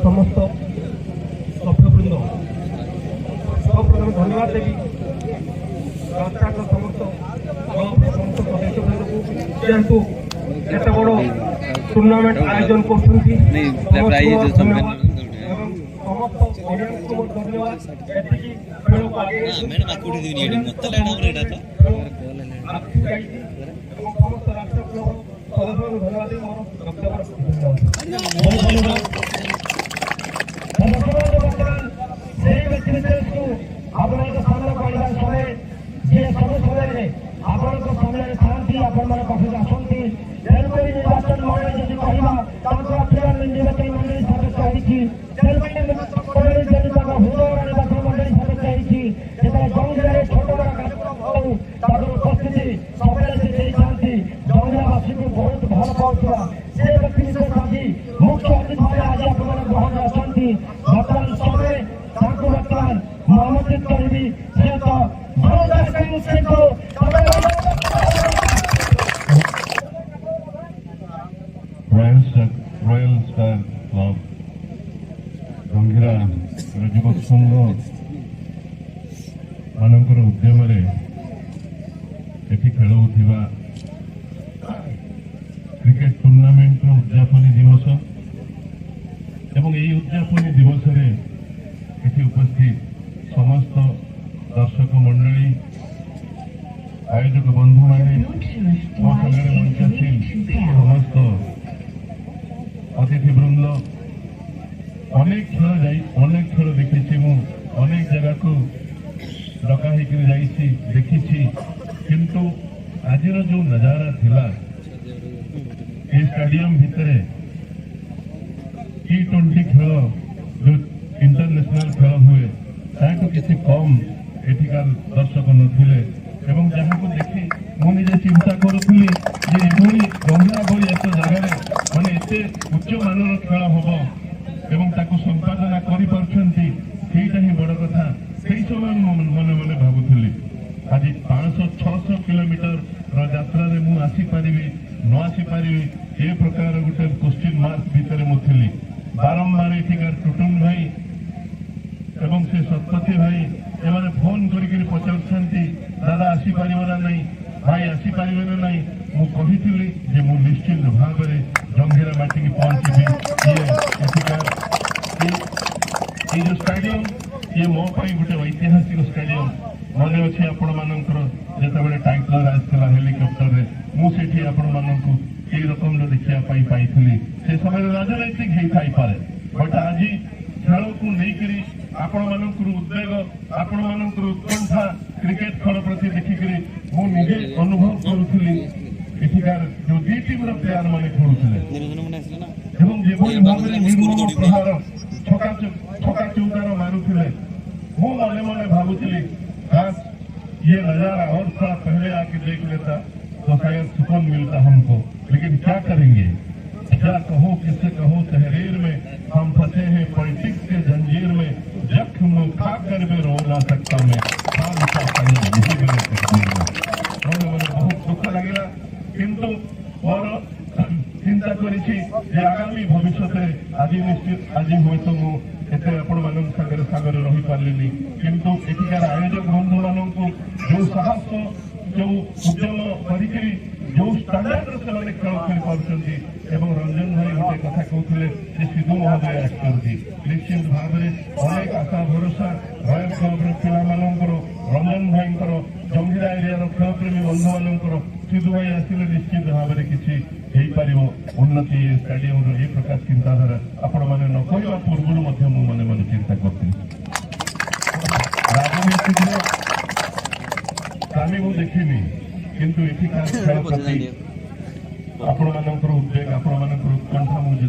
ସମସ୍ତ ସଭ୍ୟବୃନ୍ଦ ଧନ୍ୟବାଦ ଦେବି। ସଂସ୍ଥାର ସମସ୍ତ ସଦସ୍ୟବୃନ୍ଦକୁ ଯେହେତୁ ଏତେ ବଡ଼ ଟୁର୍ଣ୍ଣାମେଣ୍ଟ ଆୟୋଜନ କରୁଛନ୍ତି ଏବଂ ସମସ୍ତ ଅଡ଼ିଏନ୍ସକୁ ଧନ୍ୟବାଦ। ଏତିକି ଖେଳକୁ ଆଗେଇ ଏବଂ ସମସ୍ତ ରାଷ୍ଟ୍ର କ୍ଲବ ସଦସ୍ୟଙ୍କୁ ଧନ୍ୟବାଦ ଦେଇ ମୋର ବକ୍ତବ୍ୟ ସେହି ବ୍ୟକ୍ତି ବିଶେଷକୁ ଆପଣଙ୍କ ସାମ୍ନାକୁ ଆଣିବା ସମୟରେ ଯିଏ ସବୁ ସମୟରେ ଆପଣଙ୍କ ସାମ୍ନାରେ ଥାଆନ୍ତି, ଆପଣମାନଙ୍କ ପାଖକୁ ଆସନ୍ତି। ତେଣୁକରି ନିର୍ବାଚନ ମଣ୍ଡଳୀ ଯଦି କହିବା ତାଙ୍କର ନିର୍ବାଚନ ମଣ୍ଡଳୀ ସଦସ୍ୟ ହେଇଛି, ତେଣୁକରି ଯଦି ତାଙ୍କ ହୁଦର ନିର୍ବାଚନ ମଣ୍ଡଳୀ ସଦସ୍ୟ ହେଇଛି, ଯେତେବେଳେ ଯେଉଁ ଜିଲ୍ଲାରେ ଛୋଟ ବଡ଼ କାର୍ଯ୍ୟକ୍ରମ ହଉ ତାଙ୍କର ଉପସ୍ଥିତି ସବୁବେଳେ ସେ ଦେଇଥାନ୍ତି। ଜଙ୍ଗିରାବାସୀଙ୍କୁ ବହୁତ ଭଲ ପାଉଥିବା ସେ ବ୍ୟକ୍ତି ବିଶେଷ ଆଜି ମୁଖ୍ୟ ଅତିଥି ଭାବେ ଆଜି ଆପଣମାନଙ୍କ ଗ୍ରହଣରେ ଅଛନ୍ତି। ବର୍ତ୍ତମାନ ସମୟରେ ତାଙ୍କୁ ବର୍ତ୍ତମାନ ମୁଁ ଆମନ୍ତ୍ରିତ କରିବି ଶ୍ରୀଯୁକ୍ତ ଧନୁଦାସ ସିଂଙ୍କୁ রয়্যাল স্টার ক্লব গঙ্গিরা যুবক সংঘ মানଙ୍କର ଉଦ୍ୟମରେ ଏଠି ଖେଳ ହେଉଥିବା କ୍ରିକେଟ ଟୁର୍ଣ୍ଣାମେଣ୍ଟର ଉଦ୍ଯାପନୀ ଦିବସ ଏବଂ ଏହି ଉଦ୍ଯାପନୀ ଦିବସରେ ଏଠି ଉପସ୍ଥିତ ସମସ୍ତ ଦର୍ଶକ ମଣ୍ଡଳୀ, ଆୟୋଜକ ବନ୍ଧୁମାନେ, ମୋ ସାଙ୍ଗରେ ମଞ୍ଚାସୀନ ସମସ୍ତ ଅତିଥିବୃନ୍ଦ, ଅନେକ ଖେଳ ଦେଖିଛି ମୁଁ, ଅନେକ ଜାଗାକୁ ଡକା ହେଇକରି ଯାଇଛି ଦେଖିଛି, କିନ୍ତୁ ଆଜିର ଯୋଉ ନଜାରା ଥିଲା এই স্টাডিয়াম ভিতরে T20 খেল जो इंटरनेशनल खेल हुए ताकू किसी कम एठिकार दर्शक नथिले एवं जहाँ को देखी मुझे चिंता करुली ମାନର ଖେଳ ହବ ଏବଂ ତାକୁ ସମ୍ପାଦନା କରିପାରୁଛନ୍ତି, ସେଇଟା ହିଁ ବଡ କଥା। ସେଇ ସମୟ ମୁଁ ମନେ ମନେ ଭାବୁଥିଲି ଆଜି 500-600 କିଲୋମିଟର ଯାତ୍ରାରେ ମୁଁ ଆସିପାରିବି ନ ଆସିପାରିବି, ଏ ପ୍ରକାର ଗୋଟେ କ୍ୱେଶ୍ଚିନ୍ ମାର୍କ ଭିତରେ ମୁଁ ଥିଲି। ବାରମ୍ବାର ଏଠିକାର ଟୁଟୁନ ଭାଇ ଏବଂ ସେ ଶତପଥୀ ଭାଇ ଏମାନେ ଫୋନ କରିକି ପଚାରୁଛନ୍ତି ଦାଦା ଆସିପାରିବ ନା ନାହିଁ, ଭାଇ ଆସିପାରିବେ ନା ନାହିଁ। ମୁଁ କହିଥିଲି ଯେ ମୁଁ ନିଶ୍ଚିତ ଭାବରେ ଜଙ୍ଗିରା ମାଟିକି ପହଞ୍ଚିବି। ଏଇ ଯୋଉ ଷ୍ଟାଡିୟମ ଇଏ ମୋ ପାଇଁ ଗୋଟେ ଐତିହାସିକ ଷ୍ଟାଡିୟମ। ମନେ ଅଛି ଆପଣମାନଙ୍କର ଯେତେବେଳେ ଟାଇଟଲର ଆସିଥିଲା ହେଲିକପ୍ଟରରେ, ମୁଁ ସେଠି ଆପଣମାନଙ୍କୁ ଏଇ ରକମର ଦେଖିବା ପାଇଁ ପାଇଥିଲି। ସେ ସମୟରେ ରାଜନୈତିକ ହେଇଥାଇପାରେ, ବଟ୍ ଆଜି ଖେଳକୁ ନେଇକରି ଆପଣମାନଙ୍କର ଉଦ୍ବେଗ, ଆପଣମାନଙ୍କର ଉତ୍କଣ୍ଠା କ୍ରିକେଟ ଖେଳ ପ୍ରତି ଦେଖିକରି ମୁଁ ନିଜେ ଅନୁଭବ କରୁଥିଲି ଏଠିକାର ଯୋଉ ଦି ଟିମ୍ର ପ୍ଲେୟାର ମାନେ ଖେଳୁଥିଲେ ଏବଂ ଯେଭଳି ଭାବରେ ନିର୍ମମ ପ୍ରହାର ଛକା ଚୌକାର ମାରୁଥିଲେ। ମୁଁ ମନେ ମନେ ଭାବୁଥିଲି काश ये नजारा और थोड़ा पहले आके देख लेता तो शायद सुकून मिलता हमको। लेकिन क्या करेंगे, क्या कहो किससे कहो, तहरीर में हम फंसे हैं पॉलिटिक्स के जंजीर में, जख्म खा कर भी रो ना सकता मैं, बहुत दुख लगे। किंतु मोर चिंता करिछि जे आगामी भविष्य आज निश्चित आज हुए तो मु एते आपण मानक सागरे रही पारलिनी, किंतु एଠିକାର आयोजक बंधु मानक जो साहस जो उद्यम करिकरी जो स्टैंडर्ड से माने खेल खेली पारुछंती एवं रंजन भाई गोटे कथा कहते जे सिद्धू महोदय आसुछंती। निश्चित भाव में अनेक आशा भरोसा रॉयल क्लब्र पिला मानकर रंजन भाईंकर जंगीरा एरिया खेल प्रेमी बंधु मानकर सिद्धू भाई आसिले निश्चित भाव में किसी उन्नति स्टाडियम ये प्रकार चिंताधारा आपण मैंने न कहवा पूर्व मन मन चिंता करती। राजनीति कामी मु देखनी, किंतु एठिकार खेल प्रति आपण मानकर उद्वेग, आपण मानकर उत्कंठा मु जो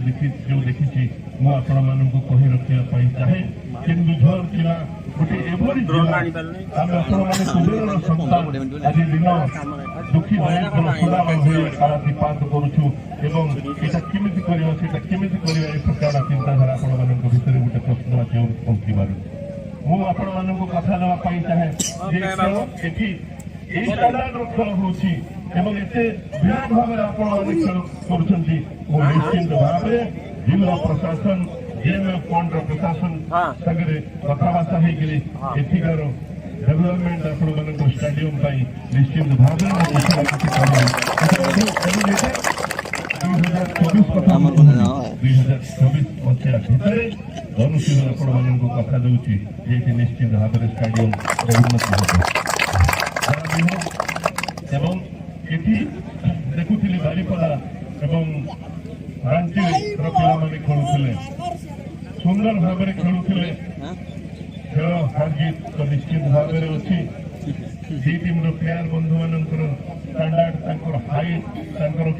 देखी मु आपण मानक कही रखा चाहे। केन्दुझर जिला गोटे एभली जिला आम आपण मैंने सुदूर संस्थान आज दिन दुखी भाईଙ୍କର ସଦା ଭାବେ ଆରାଧିପାତ କରୁଛୁ ଏବଂ ଏଟା କେମିତି କରିବା ସେଟା କେମିତି କରିବା ଏ ପ୍ରକାର ଚିନ୍ତାଧାରା ଆପଣମାନଙ୍କ ଭିତରେ ଗୋଟେ ପ୍ରଶ୍ନ ଅଛି ପହଞ୍ଚିବାରୁ ମୁଁ ଆପଣମାନଙ୍କୁ କଥା ଦେବା ପାଇଁ ଚାହେଁ ଯେ ଏଠି ଏଇ ଷ୍ଟାଣ୍ଡାର୍ଡର ଖେଳ ହେଉଛି ଏବଂ ଏତେ ବିରାଟ ଭାବରେ ଆପଣମାନେ ଖେଳ କରୁଛନ୍ତି। ମୁଁ ନିଶ୍ଚିତ ଭାବରେ ଜିଲ୍ଲା ପ୍ରଶାସନ ଜେଏମ୍ଏଫ୍ ଫଣ୍ଡର ପ୍ରଶାସନ ସାଙ୍ଗରେ କଥାବାର୍ତ୍ତା ହେଇକରି ଏଠିକାର डेवलपमेंट आपको स्टाडियम निश्चित भाव में 2024 मसीहा भितर अनुशीलन आपको कथा दूसरी ये निश्चित भाव में स्टाडियम उन्नति हो। देखुली बारीपदा एवं रांची पिला खेलुले सुंदर भाव में खेलुले खेल हार जीत तो निश्चित भाव में अच्छी दी टीम प्लेयर बंधु मानकर स्टैंडर्ड हाइट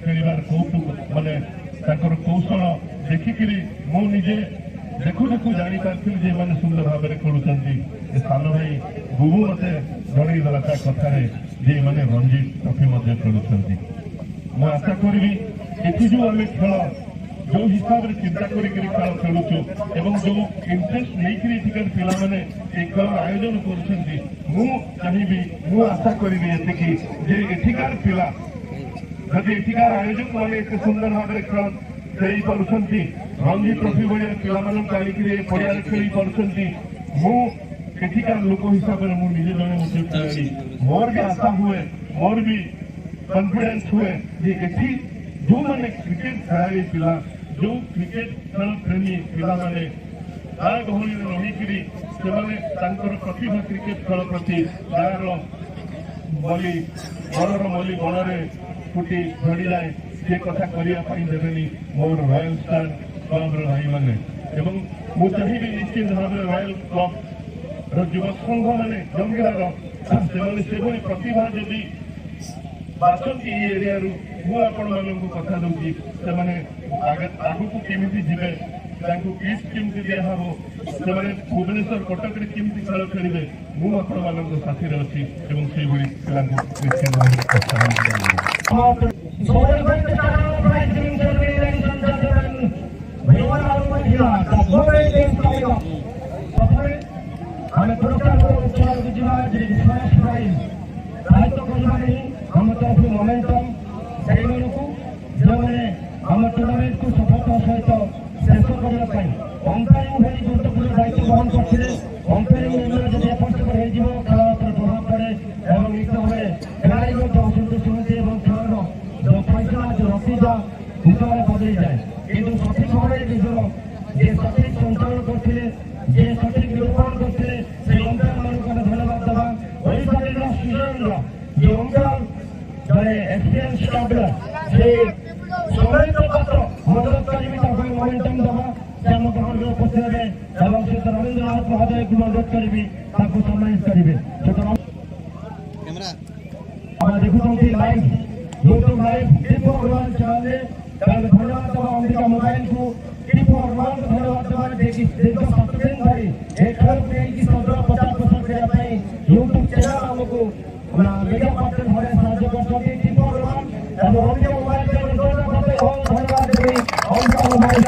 खेलार कौतुक माने कौशल देखिकी मुझे देखु देखु जापारी जे मैंने सुंदर भाव में खेलुंट सान भाई बुबू मत जनईदेला कथार जे मैंने रणजी ट्रॉफी खेलुंट। मु आशा करी ये जो आम खेल जो हिसाब से चिंता खेल खेलुचु एवं जो इंटरेस्ट नहीं पिला माने खेल आयोजन कर आशा करी एठिकार पिला जदि एठिकार आयोजक मैंने एत सुंदर भाव में खेल खेल पार्टी रणजी ट्रॉफी भाया पिला पड़िया खेल पार्टी एठिकार लोक हिसाब से मुझे जड़े खिलाड़ी मोर भी आशा हुए मोर भी कॉन्फिडेंस हुए एठी जो मैंने क्रिकेट खेलाड़ी पिला जो क्रिकेट खेल प्रेमी पिला माने गाँ गहली रहीकि प्रतिभा क्रिकेट खेल प्रति गाँव मली गणर मली गणरे फुटी झड़ी जाए से कथा करने देवेनि मोर रॉयल स्टार क्लब भाई मैंने मुझे चाहिए निश्चित भाव में रॉयल क्लब युवक संघ मैंने जंगीरार से प्रतिभा जदि बाछंती एरिया कथा दूसरी से आगक केमी जीवे किट केमी दिहब से भुवनेश्वर कटक केमी खेल खेलेंगे मुझे साथी अच्छी से निश्चित पुरस्कार उच्चारण जीवा फर्स्ट प्राइज दायित्व करवा नहीं हम तरफ मोमेंटम से जो मैंने हम टूर्णामेंट को सफलता सहित शेष करने अंपायरिंग भाई गुरुत्वपूर्ण दायित्व ग्रहण करते अंपायरिंग जब एपट सेपट हो खेल प्रभाव पड़े और एक खिलाड़ी असंतोष होते खेल जो फैसला जो नतीजा हिसाब बदल जाए किंतु सठिक भाव निजर सठिक संचालन करते सठिक निरूपण करते अंपायर मान धन्यवाद देवा स्टूडेंट जो अंपायर जड़े एक्सपीरियंस स्टाफ से समय पात्र मदद करी मोमेंटम देवा आम ग्रहण उपस्थित हे रवींद्रनाथ महोदय को अनुरोध करी सम्मानित करेंगे देखुं live YouTube live Tipu Agarwal channel धन्यवाद देवा अंबिका मोबाइल को टीपू अग्रवाल धन्यवाद देवा दीर्घ 7 दिन धरी एक खेल की सदर प्रचार प्रसार करने यूट्यूब चैनल आमको मीडिया पार्टनर भाव साहय कर टीपू अग्रवाल अंबिका मोबाइल धन्यवाद देवी अंबिका मोबाइल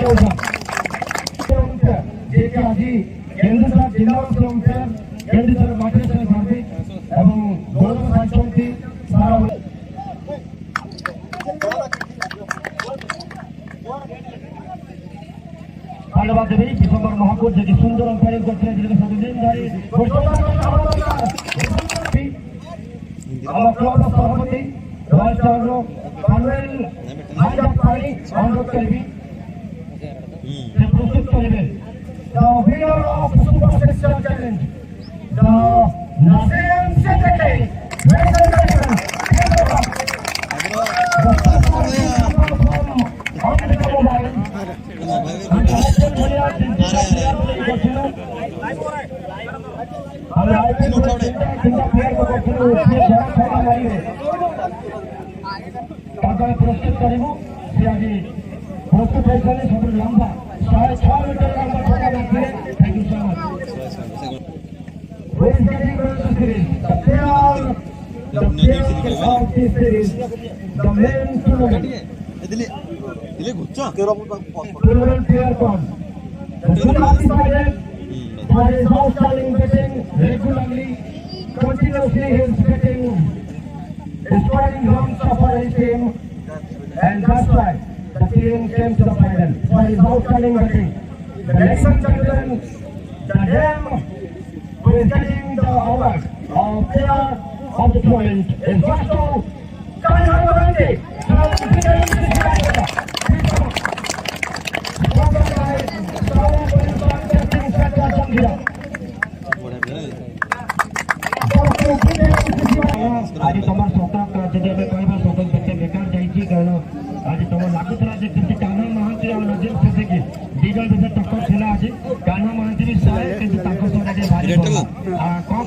आज केन्द्र जिला अंपायर केन्द्र माटेश्वर हार्दिक एवं गौरव साक्षी सारा धन्यवाद देवी डिसेम्बर महापुर जो सुंदर अंपायरिंग करते दीर्घ 7 दिन धरी क्लब सभापति अनुरोध करी प्रस्तुत करेंगे the winner of Super Sexual Challenge, the Naseem Secretary, प्रस्तुत करू सी आज प्रस्तुत होते सब लंबा 6.5 मीटर लंबा छोटा रखिए thank you so much who is getting the series the player of this series the main tournament tournament player con for his outstanding batting regularly continuously he is getting scoring runs for his team and that's why the team came to the final for his outstanding batting. The next champion, the dam who is getting the award of player of the tournament is Vastu Kanhavarandi from आज तुम शतक जब कह शतक बच्चे बेकार जाइए कारण आज तुम लगुला कान्हा महांती और नजर से दीजन भितर टक्कर थी आज कान्हा महांती भी सहे कि भारी कौन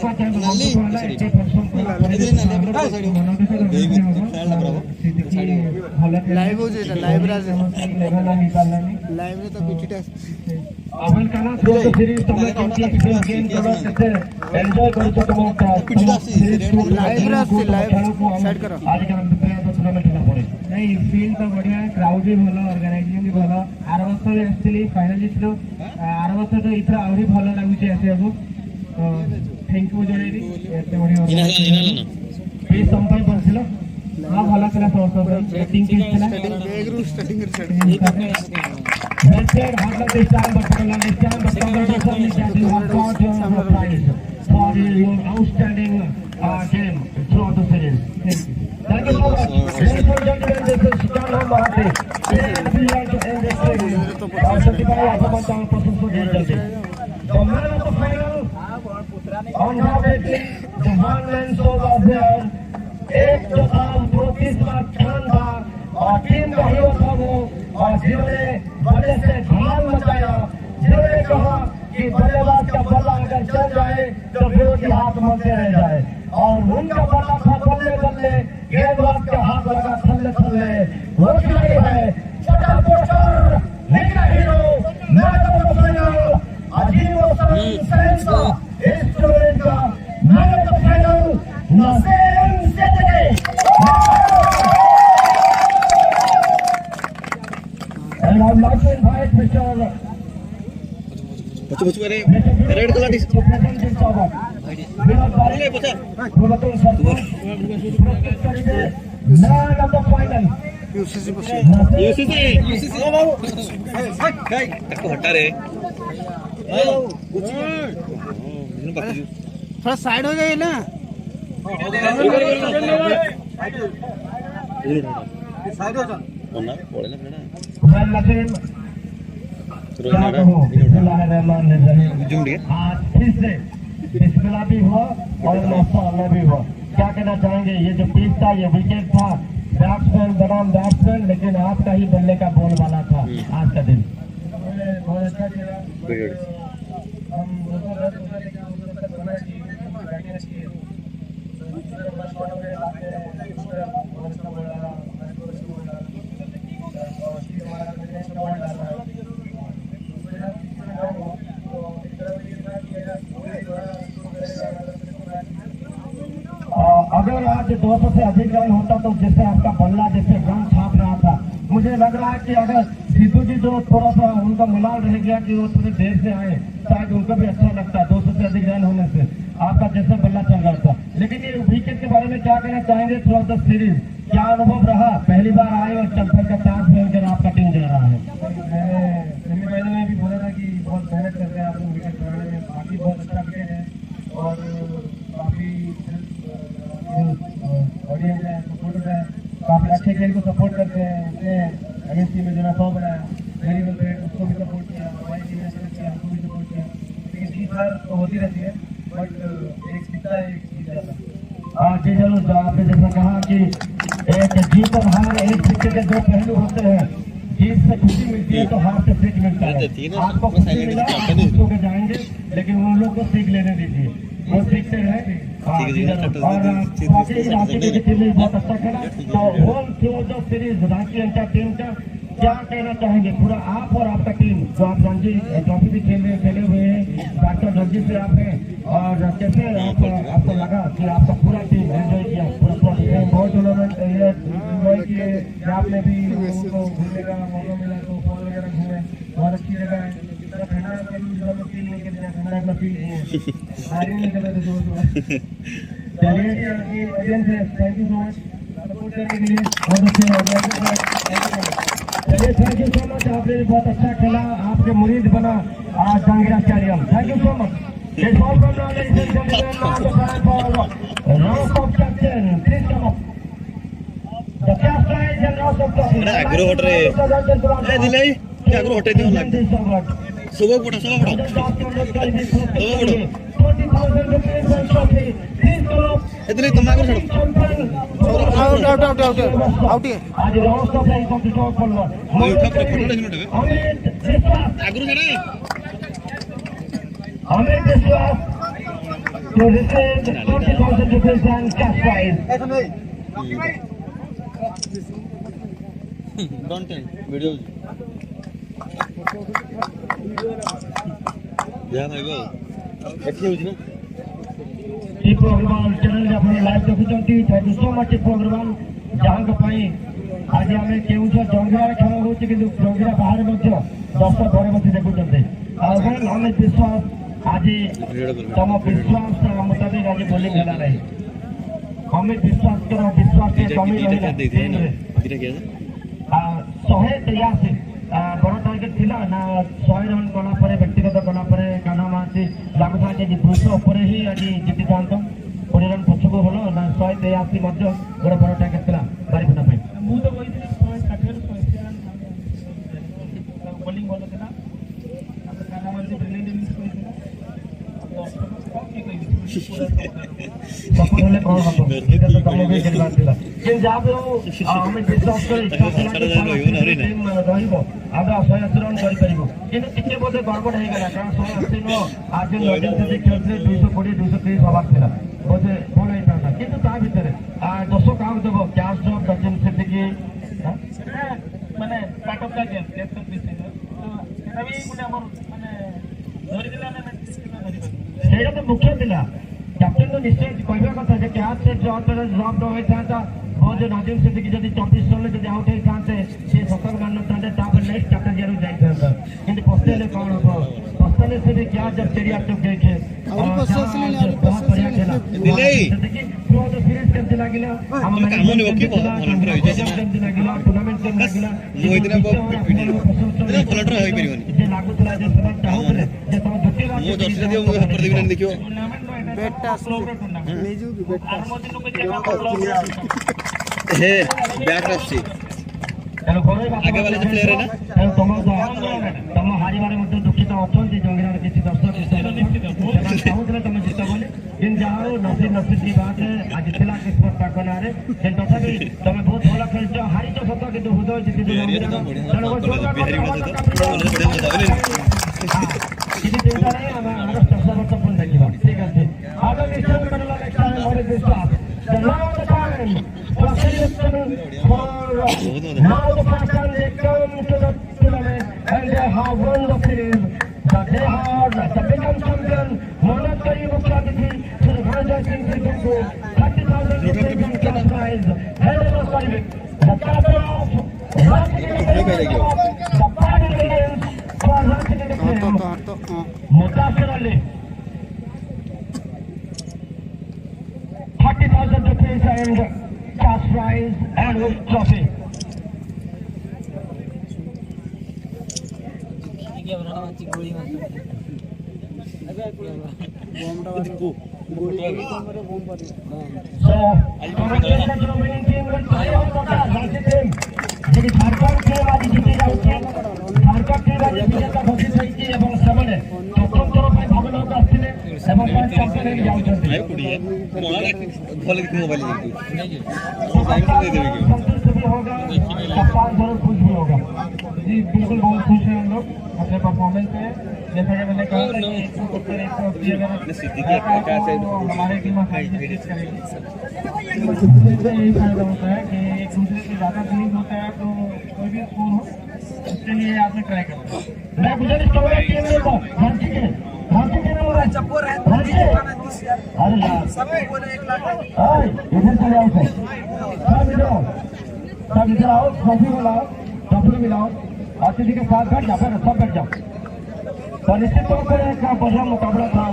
अवल काना सीरीज तुम गेम एंजॉय कर आज का टूर्नामेंट पड़े नहीं फील्ड तो बढ़िया क्राउड भी भल ऑर्गेनाइजेशन भी भल आर वर्ष आसली फाइनालिस्ट आर वर्ष तो इथर आहरी भल लगुच आसो तो थैंक यू जन एत बढ़िया समय पड़े हाँ भल था सब batting for your outstanding game throughout the series. Thank you so much. Ladies and gentlemen, this is Kanha Mahanti. We like to end this series. The man of the final, undoubtedly, the one man so was there. एक जो था वो 30 बार खान था और टीम का हीरो था वो और जिन्होंने बल्ले से धमाल मचाया जिन्होंने कहा कि बल्लेबाज का बल्ला अगर चल जाए तो विरोधी हाथ मलते रह जाए और उनका बल्ला था बल्ले बल्ले गेंदबाज का हाथ लगा थल्ले थल्ले वो खिलाड़ी है छोटा poster mega hero match of the final Azim सेंसा इस टूर्नामेंट का match of the final Naseem Siddiqui and I would like to invite Mr. Red colour हटा रे थोड़ा साइड हो जाइए ना। बिस्मिल्लाह भी हुआ और माशाअल्लाह भी हुआ। क्या कहना चाहेंगे, ये जो पिच था, ये विकेट था, बैट्समैन बनाम बैट्समैन, लेकिन आपका ही बल्ले का बॉल वाला था आज का दिन। बहुत अच्छा खेला। हम अगर आज 200 से अधिक रन होता तो जैसे आपका बल्ला जैसे रन छाप रहा था, मुझे लग रहा है कि अगर सिद्धू जी जो थोड़ा सा उनका मुलाल रह गया कि वो थोड़े देर से आए, शायद उनको भी अच्छा लगता 200 से अधिक रन होने से आपका जैसे बल्ला चल रहा था। लेकिन ये विकेट के बारे में क्या कहना चाहेंगे थ्रू आउट द सीरीज, क्या अनुभव रहा? पहली बार आए और चलकर का चांस मिलकर आपका टीम जा रहा है। सेमीफाइनल में भी बोला था कि बहुत मेहनत करते हैं आप लोग विकेट बनाने में, बाकी बहुत अच्छा विकेट है और काफी ऑडियंस है, सपोर्टर है, काफी अच्छे खेल को सपोर्ट करते हैं। उसने एमएससी में जो ना 100 बनाया, वेरी वेल ग्रेट, उसको भी सपोर्ट किया, हमारी टीम ने सपोर्ट किया, हमको भी सपोर्ट किया। लेकिन जीत हार तो होती रहती है, बट एक जीतता है एक जीत जाता है। हाँ जी जरूर, आपने जैसा कहा कि एक जीत और हार एक सिक्के के दो पहलू होते हैं। जीत से खुशी मिलती है तो हार से सीख मिलता है। आपको खुशी मिला दूसरों के जाएंगे, लेकिन उन लोग को सीख लेने दीजिए, वो सीखते हैं। और बाकी रांची की टीम ने बहुत अच्छा खेला। तो होल थ्रू जो सीरीज रांची इंटर टीम का क्या कहना चाहेंगे पूरा आप और आपका टीम, जो आप रणजी ट्रॉफी भी खेले हुए हैं, डॉक्टर रणजी से आप हैं, और कैसे आपको लगा कि आपका पूरा टीम एंजॉय किया? पूरा बहुत टूर्नामेंट एंजॉय किए, आपने भी उनको घूमने का मौका मिला तो फॉल वगैरह घूमे, बहुत अच्छी जगह है। Thank you so much support करने के लिए, बहुत अच्छे चलिए, थैंक यू सो मच। आपने बहुत अच्छा खेला, आपके मुरीद बना आज Jahangir stadium. Thank you so much. आग्रह हट रे दिलाई क्या आग्रह हटे दियो लाग सुबह पड़ा इतने तुम आगे छोड़ो out out out out out है। आज राउंड ऑफ लाइन को डिस्ट्रॉय करवा मैं उठा के फोटो लेने उठे आग्रह जाने हमें विश्वास to receive 20,000 rupees and cash prize. Don't tell video या भाई गो अच्छी होची ना टीपू अग्रवाल चैनल रे आपण लाइव देखुचंती। Thank you so much Tipu Agarwal, जहां पई आज आमे केउछ जंगरा खेल होची कि जंगरा बाहर मध्य दर्शक घरे बसी देखुचंती। अगर हमें विश्वास आज तम विश्वास मुताबिक आज बोलिंग हला रही, हमें विश्वास करो, विश्वास के कमी रही 183 बड़ टार्गेट थिला ना 100 रन कला परे व्यक्तिगत कला परे काना मासी लागुथा जे 200 ऊपर ही आज जीति जानतो 20 रन पछको होलो ना 183 मध्य बड़ बड़ टार्गेट थिला बारी फटा पे मु तो कोइ 160 रन बॉलिंग बोलो थिला अब काना मासी ब्रिलियंट इनिंग्स कोइ सपोर्ट कौन हम तो तम भी खेलबा थिला जे जाबे हमें विश्वास करे टीम रहिबो आगा 180 रन करि परिबो किंतु टिके बोधे गड़बड़ हे गेला कारण 180 नो आज नजर से खेलते 220 230 हवार थिला बोधे बोल हे था किंतु ता भीतर 200 काम देबो कैश ड्रॉप सचिन सिद्दीकी माने पैटअप का गेम लेफ्ट ऑफ दिस तो अभी मुने हमर माने धरि दिला ना सेटा तो मुख्य थिला कैप्टन तो निश्चय कहबा कथा जे कैच से ड्रॉप होय था बहुत जो नाजिम सिद्दीकी जदी 24 रन जदी आउट हे थाते से 70 रन थाते तापर नेक्स्ट कैप्टन जरूर जाई था किंतु पस्तेले कोन हो पस्ता आसानी से भी क्या जब चिड़िया चुप गए थे अभी पचास ले ले, अभी बहुत बढ़िया 50 ले खेला ले। दिलई थ्रू द सीरीज करते लागला हम कामोनी ओके करते लागला टूर्नामेंट करते लागला मोहितने पलट रहा है परिवार जे लागू थला जे सब चाहूले जे सब दुटी रात वो दर्शक दियो वो प्रतिदिन देखियो बेटा मेजू की बेटा हे बैक रफ्सी आगे वाले जो प्लेयर है ना तम हारिबारे मध्य दुखित अछंती जंगीरार किसी दर्शक चाहूले तुम जित बोले जिन जाओ नसीब की बात है आज थिला किस्मत का कोनारे जेन तथापि तुम बहुत भला खेलछ हारिछ सत किंतु हृदय जिति किसी चिंता नहीं हमारा चर्चा पूर्ण देखिबा ठीक है आगे निश्चय करला नेक्स्ट टाइम मोर विश्वास the now the time for selection for now the first time they come to the tournament and they have won the series that they are the become champion monetary Mukhadithi to the franchise in Singapore 30,000 cash prize and the service the captain of the party begins for Ranchi Game Mutasir Ali 30,000 rupees and cash prize and with trophy. So, congratulations to the winning team with Ranchi team. যেটি ঝাড়খণ্ড টিম আজ জিতে যাচ্ছে ঝাড়খণ্ড টিম আজ বিজেতা ঘোষিত হয়েছে এবং ସେମାନେ প্রথম ଥର ପାଇଁ ଭାଗ ନେବାକୁ ଆସିଥିଲେ ଏବଂ ଚାମ୍ପିୟନ ହେଇକି ଯାଉଛନ୍ତି भले की मोबाइल संतुष्ट भी होगा कप्तान जरूर खुश भी होगा जी बिल्कुल बहुत खुश हैं हम लोग अपने परफॉर्मेंस से जैसा कि मैंने कहा था कि हमारे टीम करेगी यही फायदा होता है कि एक दूसरे से ज्यादा फीलिंग होता है तो कोई भी स्कोर हो उसके लिए आपने ट्राई करना मैं गुजारिश करूंगा टीम में को रांची के अरे यार इधर चले आओ सब इधर आओ ट्रॉफी मिलाओ अतिथि के साथ बैठ जाओ सब बैठ जाओ तो निश्चित तौर पर एक बढ़िया मुकाबला था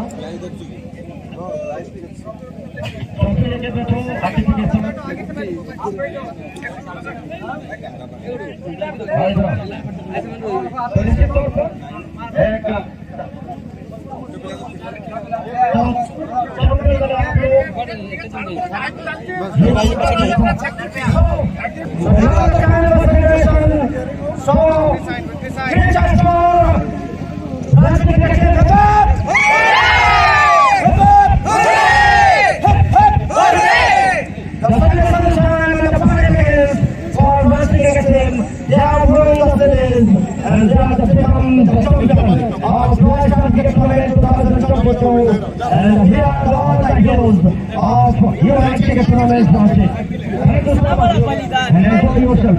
ट्रॉफी लेके बैठो अतिथि के साथ तो निश्चित तौर पर एक And here are all the heroes of United Tournament. And enjoy yourself.